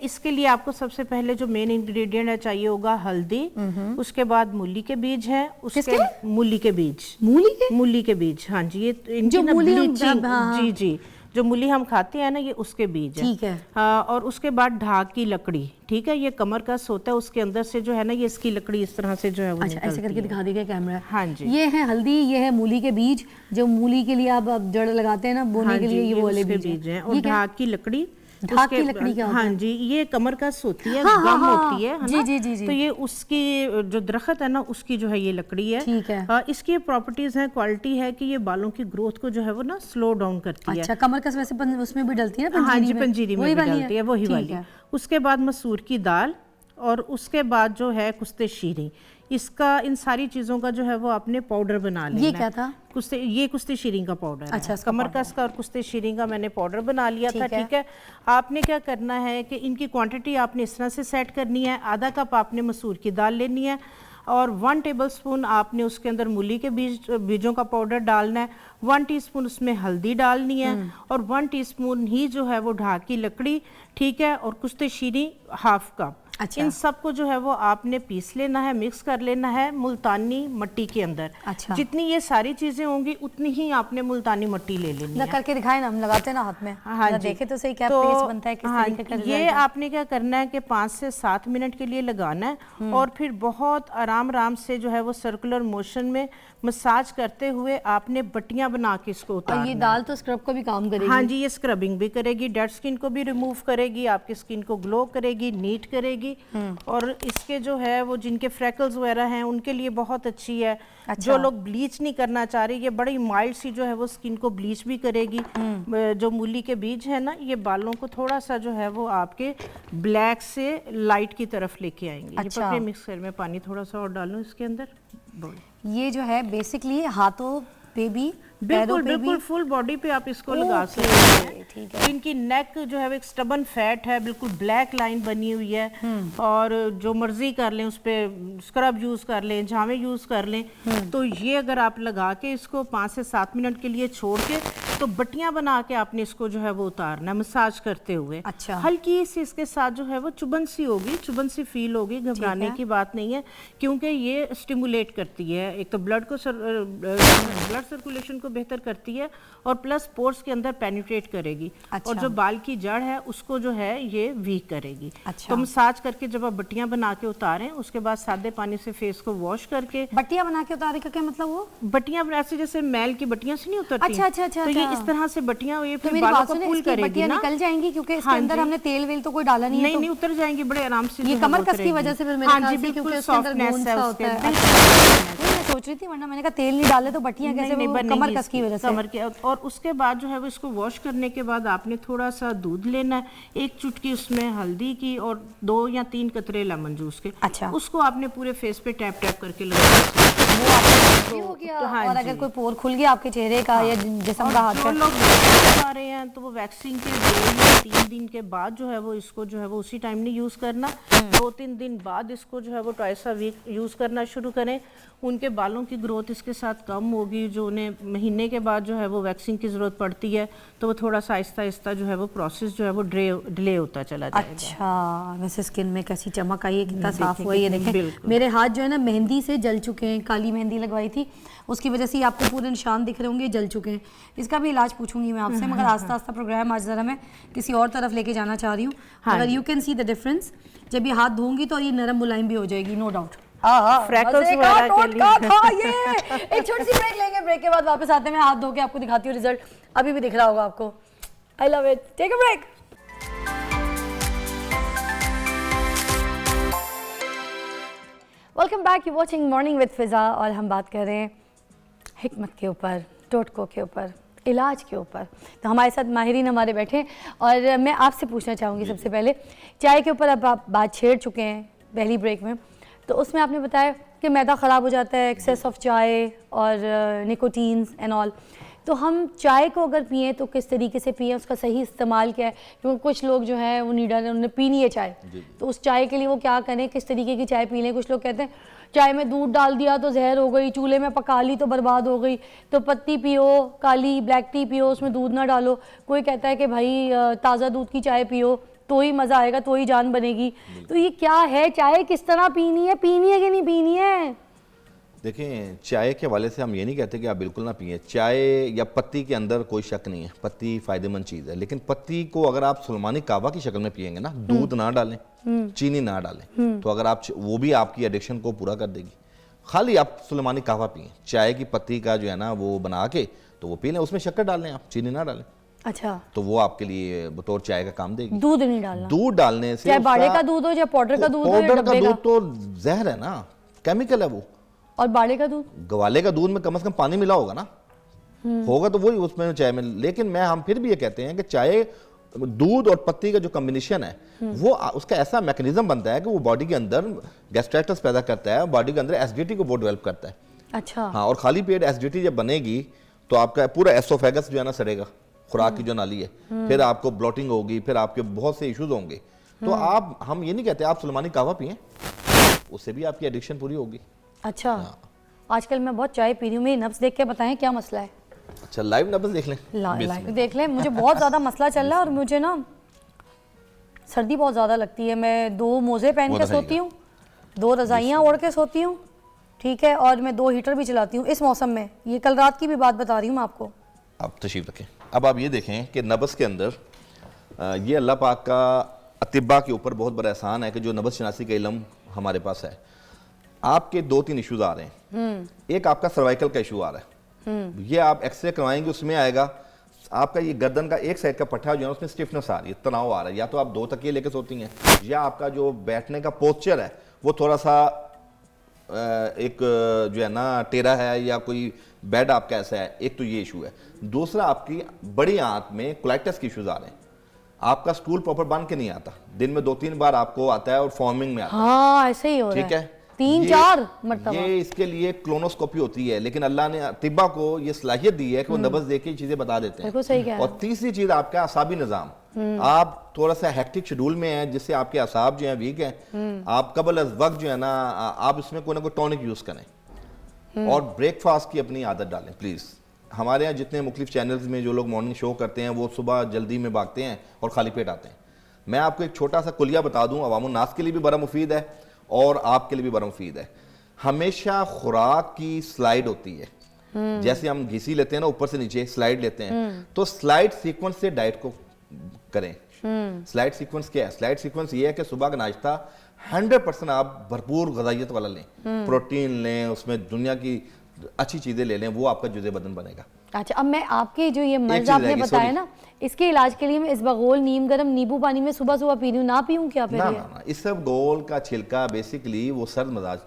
[SPEAKER 5] इसके लिए आपको सबसे पहले जो मेन इंग्रेडिएंट है चाहिए होगा हल्दी, उसके बाद मूली के बीज है, उसके मूली के बीज, मूली के बीज, हाँ जी, ये इनकी ना ब्लीचिंग, जी जी, जो मूली हम खाते हैं ना ये उसके बीज है,
[SPEAKER 1] ठीक है।
[SPEAKER 5] हाँ, और उसके बाद ढाक की लकड़ी, ठीक है, ये कमर कस होता है, उसके अंदर से जो है ना ये इसकी लकड़ी इस तरह से जो है वो
[SPEAKER 1] अच्छा, ऐसे करके दिखा देगा कैमरा।
[SPEAKER 5] हाँ जी,
[SPEAKER 1] ये है हल्दी, ये है मूली के बीज, जो मूली के लिए आप जड़ लगाते हैं ना बोने
[SPEAKER 5] हाँ
[SPEAKER 1] के लिए, ये वाले
[SPEAKER 5] बीज हैं। और
[SPEAKER 1] ये क्या?
[SPEAKER 5] ढाक की लकड़ी,
[SPEAKER 1] ढाक की लकड़ी क्या होता है?
[SPEAKER 5] हाँ जी, ये कमर कस होती है,
[SPEAKER 1] हाँ,
[SPEAKER 5] गम
[SPEAKER 1] हाँ,
[SPEAKER 5] होती है
[SPEAKER 1] जी,
[SPEAKER 5] ना?
[SPEAKER 1] जी, जी, जी।
[SPEAKER 5] तो ये उसकी जो दरख्त है ना उसकी जो है ये लकड़ी है,
[SPEAKER 1] ठीक है।
[SPEAKER 5] इसकी प्रॉपर्टीज है, क्वालिटी है कि ये बालों की ग्रोथ को जो है वो ना स्लो डाउन करती है।
[SPEAKER 1] अच्छा, कमर कस वैसे उसमें भी डलती है ना,
[SPEAKER 5] हाँ जी,
[SPEAKER 1] में?
[SPEAKER 5] पंजीरी में
[SPEAKER 1] वही
[SPEAKER 5] भी
[SPEAKER 1] वाली
[SPEAKER 5] डलती है, वही
[SPEAKER 1] ठीक
[SPEAKER 5] वाली।
[SPEAKER 1] है।
[SPEAKER 5] उसके बाद मसूर की दाल और उसके बाद जो है कुश्ते शीरी, इसका इन सारी चीज़ों का जो है वो आपने पाउडर बना लेना।
[SPEAKER 1] ये क्या था?
[SPEAKER 5] ये कुश्ते शीरी का पाउडर है।
[SPEAKER 1] अच्छा,
[SPEAKER 5] कमर कस का और कुश्ते शीरी का मैंने पाउडर बना लिया था, ठीक है। आपने क्या करना है कि इनकी क्वांटिटी आपने इस तरह से सेट करनी है, आधा कप आपने मसूर की दाल लेनी है, और 1 टेबलस्पून आपने उसके अंदर मूली के बीजों का पाउडर डालना है, 1 टीस्पून उसमें हल्दी डालनी है और 1 टीस्पून ही जो है वो ढाक की लकड़ी, ठीक है, और कुश्ते शीनी ½ कप।
[SPEAKER 1] अच्छा।
[SPEAKER 5] इन सबको जो है वो आपने पीस लेना है, मिक्स कर लेना है मुल्तानी मट्टी के अंदर।
[SPEAKER 1] अच्छा।
[SPEAKER 5] जितनी ये सारी चीजें होंगी उतनी ही आपने मुल्तानी मट्टी ले लेनी
[SPEAKER 1] ना
[SPEAKER 5] है।
[SPEAKER 1] करके दिखाए ना, हम लगाते हैं ना हाथ में,
[SPEAKER 5] हाँ
[SPEAKER 1] जरा
[SPEAKER 5] जी।
[SPEAKER 1] देखे तो सही क्या पेस्ट बनता है, किस
[SPEAKER 5] हाँ,
[SPEAKER 1] तरीके का
[SPEAKER 5] ये
[SPEAKER 1] result है।
[SPEAKER 5] आपने क्या करना है कि 5 से 7 मिनट के लिए लगाना है और फिर बहुत आराम आराम से जो है वो सर्कुलर मोशन में मसाज करते हुए आपने बट्टियां बना के इसको
[SPEAKER 1] और
[SPEAKER 5] उतारना
[SPEAKER 1] ये
[SPEAKER 5] है।
[SPEAKER 1] दाल तो स्क्रब को भी काम करेगी।
[SPEAKER 5] हाँ जी, ये स्क्रबिंग भी करेगी, डेड स्किन को भी रिमूव करेगी, आपकी स्किन को ग्लो करेगी, नीट करेगी और इसके जो है वो जिनके फ्रैकल्स वगैरह हैं उनके लिए बहुत अच्छी है।
[SPEAKER 1] अच्छा।
[SPEAKER 5] जो लोग ब्लीच नहीं करना चाह रहे, ये बड़ी माइल्ड सी जो है वो स्किन को ब्लीच भी करेगी। जो मूली के बीज है ना, ये बालों को थोड़ा सा जो है वो आपके ब्लैक से लाइट की तरफ लेके आएंगे।
[SPEAKER 1] अच्छा।
[SPEAKER 5] ये पकड़े, मिक्स कर, मैं पानी थोड़ा सा और डालूं इसके अंदर।
[SPEAKER 1] ये जो है बेसिकली हाथों पे भी, पैरों
[SPEAKER 5] बिल्कुल
[SPEAKER 1] पे भी।
[SPEAKER 5] बिल्कुल फुल बॉडी पे आप इसको लगा
[SPEAKER 1] ओके,
[SPEAKER 5] सकते हैं।
[SPEAKER 1] ठीक है।
[SPEAKER 5] इनकी नेक जो है वो एक स्टबन फैट है, बिल्कुल ब्लैक लाइन बनी हुई है और जो मर्जी कर लें उस पे स्क्रब यूज कर लें, झावे यूज कर लें। तो ये अगर आप लगा के इसको 5 से 7 मिनट के लिए छोड़ के तो बट्टियां बना के आपने इसको जो है वो उतारना है मसाज करते हुए।
[SPEAKER 1] अच्छा।
[SPEAKER 5] हल्की सी इसके साथ जो है वो चुभन सी होगी, चुभन सी फील होगी, घबराने की बात नहीं है क्योंकि ये स्टिमुलेट करती है, एक तो ब्लड सर्कुलेशन को बेहतर करती है और प्लस पोर्स के अंदर पेनिट्रेट करेगी।
[SPEAKER 1] अच्छा।
[SPEAKER 5] और जो बाल की जड़ है उसको जो है ये वीक करेगी।
[SPEAKER 1] अच्छा।
[SPEAKER 5] तो मसाज करके जब आप बट्टियां बना के उतारें उसके बाद सादे पानी से फेस को वॉश करके,
[SPEAKER 1] बट्टियां बना के उतारे का क्या मतलब? वो
[SPEAKER 5] बट्टियां ऐसे जैसे मैल की बट्टियां से नहीं उतरती,
[SPEAKER 1] अच्छा, अच्छा, अच्छा,
[SPEAKER 5] तो ये
[SPEAKER 1] अच्छा।
[SPEAKER 5] इस तरह से बट्टियां ये
[SPEAKER 1] तो
[SPEAKER 5] फिर
[SPEAKER 1] मेरी
[SPEAKER 5] बालों
[SPEAKER 1] बात
[SPEAKER 5] को
[SPEAKER 1] सुने,
[SPEAKER 5] पुल
[SPEAKER 1] इसकी
[SPEAKER 5] करेगी
[SPEAKER 1] बट्टियां
[SPEAKER 5] ना।
[SPEAKER 1] निकल जाएंगी क्योंकि इसके
[SPEAKER 5] हाँ
[SPEAKER 1] अंदर
[SPEAKER 5] जी।
[SPEAKER 1] हमने तेल वेल तो कोई डाला नहीं है।
[SPEAKER 5] नहीं
[SPEAKER 1] तो
[SPEAKER 5] नहीं, उतर जाएंगी बड़े आराम से।
[SPEAKER 1] ये
[SPEAKER 5] जो है
[SPEAKER 1] कमर
[SPEAKER 5] वो
[SPEAKER 1] कस की
[SPEAKER 5] करेगी।
[SPEAKER 1] वजह से फिर मेरे
[SPEAKER 5] हाँ
[SPEAKER 1] ख्याल
[SPEAKER 5] जी,
[SPEAKER 1] से,
[SPEAKER 5] बिल्कुल
[SPEAKER 1] क्योंकि उसके अंदर
[SPEAKER 5] सॉफ्टनेस
[SPEAKER 1] गोंद
[SPEAKER 5] है
[SPEAKER 1] सा
[SPEAKER 5] उसके।
[SPEAKER 1] होता है।
[SPEAKER 5] बिल्कुल।
[SPEAKER 1] मैं सोच रही थी, वरना मैंने कहा तेल नहीं डाले तो बट्टियां कैसे, वो कमर कस की वजह से।
[SPEAKER 5] कमर के। और उसके बाद जो है वो इसको वॉश करने के बाद आपने थोड़ा सा दूध लेना है, 1 चुटकी उसमें हल्दी की और 2 या 3 कतरे लेमन जूस के।
[SPEAKER 1] अच्छा।
[SPEAKER 5] उसको आपने पूरे फेस पे टैप टैप करके लगाना है।
[SPEAKER 1] वो आपका हो गया।
[SPEAKER 5] तो हाँ
[SPEAKER 1] और अगर
[SPEAKER 5] जी।
[SPEAKER 1] कोई पोर खुल गया आपके चेहरे का या जिस्म का, हाथ
[SPEAKER 5] जो
[SPEAKER 1] पे,
[SPEAKER 5] लोग वैक्सिंग आ रहे हैं तो वो वैक्सिंग के 2 या 3 दिन के बाद जो है वो इसको जो है वो उसी टाइम नहीं यूज़ करना, 2-3 दिन बाद इसको जो है वो ट्वाइस अ वीक यूज़ करना शुरू करें। उनके बालों की ग्रोथ इसके साथ कम होगी, जो उन्हें महीने के बाद जो है वो वैक्सिंग की ज़रूरत पड़ती है तो वो थोड़ा सा आहिस्ता आहिस्ता जो है वो प्रोसेस जो है वो डिले होता चला जाएगा।
[SPEAKER 1] अच्छा। वैसे स्किन में कैसी चमक आई है, कितना साफ हुआ है, ये देखें।
[SPEAKER 5] बिल्कुल।
[SPEAKER 1] मेरे हाथ जो है ना मेहंदी से जल चुके हैं, काली मेहंदी लगवाई थी उसकी वजह से ही आपको पूरे निशान दिख रहे होंगे, जल चुके हैं। इसका भी इलाज पूछूंगी मैं आपसे, मगर आस्ता आस्ता प्रोग्राम आज ज़रा मैं किसी और तरफ लेके जाना चाह रही हूँ। अगर you can see the difference, जब ये हाथ धोऊंगी तो ये नरम मुलायम भी हो जाएगी, नो डाउट।
[SPEAKER 5] Freckles
[SPEAKER 1] मज़े का
[SPEAKER 5] वगैरह के
[SPEAKER 1] टोटका
[SPEAKER 5] लिए।
[SPEAKER 1] था ये। एक छोटी सी ब्रेक लेंगे, ब्रेक के बाद वापस आते हैं, मैं हाथ धो के आपको दिखाती हूँ रिजल्ट, अभी भी दिख रहा होगा आपको। I love it, take a break. Welcome back, you watching morning with Fiza और हम बात कर रहे हैं हिकमत के ऊपर, टोटकों के ऊपर, इलाज के ऊपर। तो हमारे साथ माहिरीन हमारे बैठे हैं और मैं आपसे पूछना चाहूँगी सबसे पहले, चाय के ऊपर अब आप बात छेड़ चुके हैं पहली ब्रेक में, तो उसमें आपने बताया कि मैदा ख़राब हो जाता है, एक्सेस ऑफ चाय और निकोटीन्स एंड ऑल। तो हम चाय को अगर पिए तो किस तरीके से पिए, उसका सही इस्तेमाल क्या है? क्योंकि कुछ लोग जो है वो नीडर उन्हें पीनी है चाय, तो उस चाय के लिए वो क्या करें, किस तरीके की चाय पी लें? कुछ लोग कहते हैं चाय में दूध डाल दिया तो जहर हो गई, चूल्हे में पका ली तो बर्बाद हो गई, तो पत्ती पियो, काली ब्लैक टी पियो, उसमें दूध ना डालो। कोई कहता है कि भाई ताज़ा दूध की चाय पियो तो ही मज़ा आएगा, तो ही जान बनेगी। तो ये क्या है, चाय किस तरह पीनी है कि नहीं पीनी है?
[SPEAKER 3] देखें, चाय के हवाले से हम ये नहीं कहते कि आप बिल्कुल ना पिएं। चाय या पत्ती के अंदर कोई शक नहीं है, पत्ती फ़ायदेमंद चीज़ है, लेकिन पत्ती को अगर आप सुलेमानी कहवा की शक्ल में पिएंगे ना, दूध ना डालें, चीनी ना डालें, तो अगर आप वो भी आपकी एडिक्शन को पूरा कर देगी। खाली आप सुलेमानी कहवा पिएं, चाय की पत्ती का जो है ना वो बना के तो वो पी लें, उसमें शक्कर डाल लें, आप चीनी ना डालें।
[SPEAKER 1] अच्छा,
[SPEAKER 3] तो वो आपके लिए बतौर चाय का काम देगी।
[SPEAKER 1] दूध नहीं डालना,
[SPEAKER 3] दूध डालने से
[SPEAKER 1] चाहे बाड़े का दूध हो या पाउडर का दूध हो या
[SPEAKER 3] पाउडर का
[SPEAKER 1] डब्बे का,
[SPEAKER 3] दूध तो जहर है ना, केमिकल है वो।
[SPEAKER 1] और बाड़े का दूध,
[SPEAKER 3] गवाले का दूध में कम से कम पानी मिला होगा ना, होगा तो वही उसमें चाय में। लेकिन हम फिर भी ये कहते हैं कि चाय, दूध और पत्ती का जो कॉम्बिनेशन है वो उसका ऐसा मैकेनिज्म बनता है कि वो बॉडी के अंदर गैस्ट्राइटिस पैदा करता है, बॉडी के अंदर एसिडिटी को बहुत डेवलप करता है।
[SPEAKER 1] अच्छा,
[SPEAKER 3] हाँ, और खाली पेट एसिडिटी जब बनेगी तो आपका पूरा एसोफेगस जो है ना सड़ेगा, खुराक की जो नाली है, फिर आपको ब्लॉटिंग होगी, फिर आपके बहुत से इश्यूज होंगे। तो हम ये नहीं कहते आप सुलेमानी कहवा पिए, उससे भी आपकी एडिक्शन पूरी होगी।
[SPEAKER 1] अच्छा, आजकल मैं बहुत चाय पी रही हूँ, मेरी नब्ज देख के बताएं क्या मसला है।
[SPEAKER 3] अच्छा, लाइव नब्ज देख लें।
[SPEAKER 1] लाइव देख लें, मुझे बहुत ज़्यादा मसला चल रहा है और मुझे ना सर्दी बहुत ज़्यादा लगती है। मैं 2 मोज़े पहन के सोती हूँ, 2 रज़ाइयाँ ओढ़ के सोती हूँ, ठीक है, और मैं 2 हीटर भी चलाती हूँ इस मौसम में। ये कल रात की भी बात बता रही हूँ मैं आपको।
[SPEAKER 3] आप तशरीफ रखें। अब आप ये देखें कि नब्ज़ के अंदर ये अल्लाह पाक का अतिब्बा के ऊपर बहुत बड़ा एहसान है कि जो नब्ज़ शनासी का इल्म हमारे पास है। आपके 2-3 इश्यूज आ रहे हैं। एक आपका सर्वाइकल का इशू आ रहा है, ये आप एक्सरे करवाएंगे, उसमें आएगा आपका ये गर्दन का एक साइड का पट्टा जो है उसमें स्टिफनेस आ रही है, तनाव आ रहा है। या तो आप 2 तकिए लेके सोती हैं, या आपका जो बैठने का पोस्चर है वो थोड़ा सा एक जो है ना टेढ़ा है, या कोई बेड आपका ऐसा है। एक तो ये इशू है। दूसरा, आपकी बड़ी आंत में कोलाइटिस के इश्यूज आ रहे हैं। आपका स्टूल प्रॉपर बन के नहीं आता, दिन में 2-3 बार आपको आता है और फॉर्मिंग में आता है।
[SPEAKER 1] हाँ, ऐसे ही हो रहा है।
[SPEAKER 3] ठीक है,
[SPEAKER 1] 3-4 मरतबा।
[SPEAKER 3] ये इसके लिए क्लोनोस्कोपी होती है, लेकिन अल्लाह ने तिब्बा को ये सलाहियत दी है कि वो नब्ज़ देख के चीजें बता देते
[SPEAKER 1] बिल्कुल सही कह
[SPEAKER 3] हैं।
[SPEAKER 1] रहे
[SPEAKER 3] और तीसरी चीज आपका असाबी निज़ाम। आप थोड़ा सा हेक्टिक शेड्यूल में हैं, जिससे आपके असाब जो हैं वीक हैं। आप कबल अज़ वक्त जो है ना आप इसमें कोई ना कोई टॉनिक यूज करें और ब्रेकफास्ट की अपनी आदत डालें प्लीज। हमारे यहाँ जितने मुख्तलिफ चैनल्स में जो लोग मॉर्निंग शो करते हैं वो सुबह जल्दी में भागते हैं और खाली पेट आते हैं। मैं आपको एक छोटा सा कुलिया बता दूं, अवामुन नास के लिए भी बड़ा मुफीद है और आपके लिए भी बड़ा मुफीद है। हमेशा खुराक की स्लाइड होती है, जैसे हम घिसी लेते हैं ना ऊपर से नीचे स्लाइड लेते हैं, तो स्लाइड सीक्वेंस से डाइट को करें। स्लाइड सीक्वेंस क्या है? स्लाइड सीक्वेंस ये है कि सुबह का नाश्ता 100% आप भरपूर ग़िज़ाइयत वाला लें, प्रोटीन लें, उसमें दुनिया की अच्छी चीजें ले लें, वो आपका जुज़े बदन बनेगा।
[SPEAKER 1] अच्छा, अब मैं आपके जो ये मर्ज आपने बताया ना, इसके इलाज के लिए मैं इसबगोल नीम गर्म नींबू पानी में सुबह सुबह पी रही हूँ, ना पीऊँ क्या फिर?
[SPEAKER 3] ना, इसबगोल का छिलका बेसिकली वो सर्द मजाज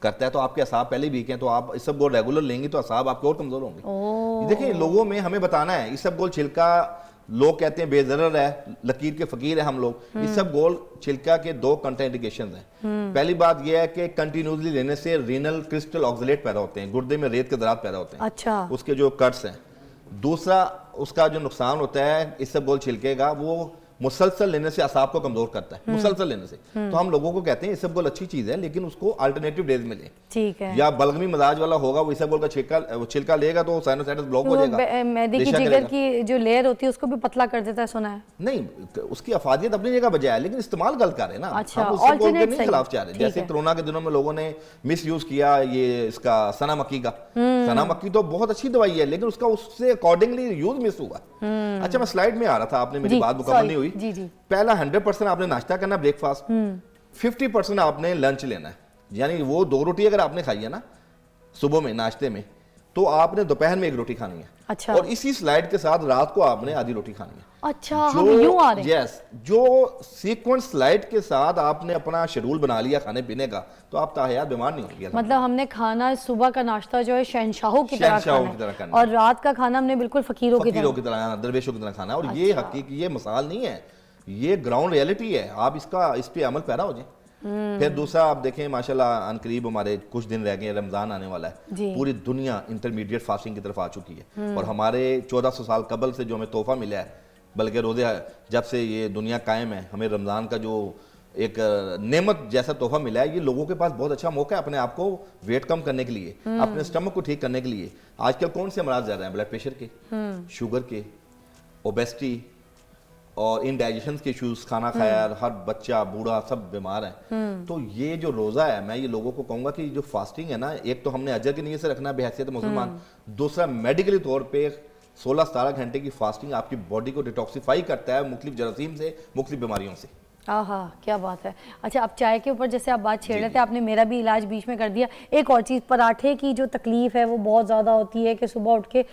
[SPEAKER 3] करता है, तो आपके असाब पहले वीक हैं, तो आप इसबगोल रेगुलर लेंगे तो असाब आपके और कमजोर होंगे। देखिए, लोगों में हमें बताना है इसबगोल छिलका, लोग कहते हैं बेजरर है, लकीर के फकीर है हम लोग। इसबगोल छिलका के 2 कंट्राइंडिकेशंस हैं। पहली बात यह है कि कंटिन्यूसली लेने से रीनल क्रिस्टल ऑक्सलेट पैदा होते हैं, गुर्दे में रेत के ज़रात पैदा होते हैं।
[SPEAKER 1] अच्छा,
[SPEAKER 3] उसके जो कट्स हैं। दूसरा, उसका जो नुकसान होता है इसबगोल छिलके का, वो मुसलसल लेने से असाब को कमजोर करता है, मुसलसल लेने से। तो हम लोगों को कहते हैं इसबगोल अच्छी चीज है, लेकिन उसको अल्टरनेटिव डेज में लें।
[SPEAKER 1] ठीक है।
[SPEAKER 3] या बलगमी मजाज वाला होगा, वो इसबगोल का छिलका लेगा तो साइनोसाइटिस ब्लॉक हो जाएगा,
[SPEAKER 1] मैदे की जिगर की जो लेयर होती है उसको भी पतला कर देता है, सुना है।
[SPEAKER 3] नहीं, उसकी अफादियत अपनी जगह बजाय है, लेकिन इस्तेमाल गलत कर रहे हैं ना।
[SPEAKER 1] अच्छा,
[SPEAKER 3] हम उसके बोल के
[SPEAKER 1] alternate
[SPEAKER 3] नहीं
[SPEAKER 1] सही।
[SPEAKER 3] खिलाफ चाह रहे। जैसे कोरोना के दिनों में लोगों ने मिस यूज किया ये इसका सना मक्की का। सना मक्की तो बहुत अच्छी दवाई है, लेकिन उसका उससे अकॉर्डिंगली यूज मिस हुआ। अच्छा, मैं स्लाइड में आ रहा था, आपने मेरी बात मुकम्मल नहीं हुई।
[SPEAKER 1] जी जी।
[SPEAKER 3] पहला 100% आपने नाश्ता करना, ब्रेकफास्ट। 50% आपने लंच लेना है, यानी वो 2 रोटी अगर आपने खाई है ना सुबह में नाश्ते में, तो आपने दोपहर में 1 रोटी खानी है।
[SPEAKER 1] अच्छा।
[SPEAKER 3] और इसी स्लाइड के साथ रात को आपने आधी रोटी खानी है।
[SPEAKER 1] अच्छा, हम यूं आ रहे हैं।
[SPEAKER 3] यस, जो सीक्वेंस स्लाइड के साथ आपने अपना शेड्यूल बना लिया खाने पीने का, तो आप ताहयात बीमार नहीं होंगे।
[SPEAKER 1] मतलब हमने खाना, सुबह का नाश्ता जो है शहनशाहों की तरह खाना है, और रात का खाना हमने बिल्कुल फकीरों की
[SPEAKER 3] तरह, दरवेशों की तरह खाना। और ये हकीकी, ये मिसाल नहीं है, ये ग्राउंड रियलिटी है। आप इस पे अमल पैरा हो जाए। फिर दूसरा, आप देखें माशाल्लाह अनकरीब हमारे कुछ दिन रह गए, रमजान आने वाला है। पूरी दुनिया इंटरमीडिएट फास्टिंग की तरफ आ चुकी है। और हमारे 1400 साल कबल से जो हमें तोहफा मिला है, बल्कि रोजे जब से ये दुनिया कायम है, हमें रमजान का जो एक नेमत जैसा तोहफा मिला है, ये लोगों के पास बहुत अच्छा मौका है अपने आप को वेट कम करने के लिए, अपने स्टमक को ठीक करने के लिए। आजकल कौन से अमराज ज्यादा हैं? ब्लड प्रेशर के, शुगर के, ओबेसिटी और इनडाइजेशन के इश्यूज, खाना खाया हर बच्चा बूढ़ा सब बीमार है। तो ये जो रोजा है, मैं ये लोगों को कहूंगा कि जो फास्टिंग है ना, एक तो हमने अजर की नीयत से रखना है बेहैसियत मुसलमान। दूसरा, मेडिकली तौर पे 16-17 घंटे की फास्टिंग आपकी बॉडी को डिटॉक्सिफाई करता है मुख्तलिफ जरासीम से, मुख्तलिफ बीमारियों से।
[SPEAKER 1] आहा, क्या बात है। अच्छा, अब चाय के ऊपर जैसे आप बात छेड़ रहे थे, आपने मेरा भी इलाज बीच में कर दिया। एक और चीज़, पराठे की जो तकलीफ है वो बहुत ज़्यादा होती है कि सुबह उठ के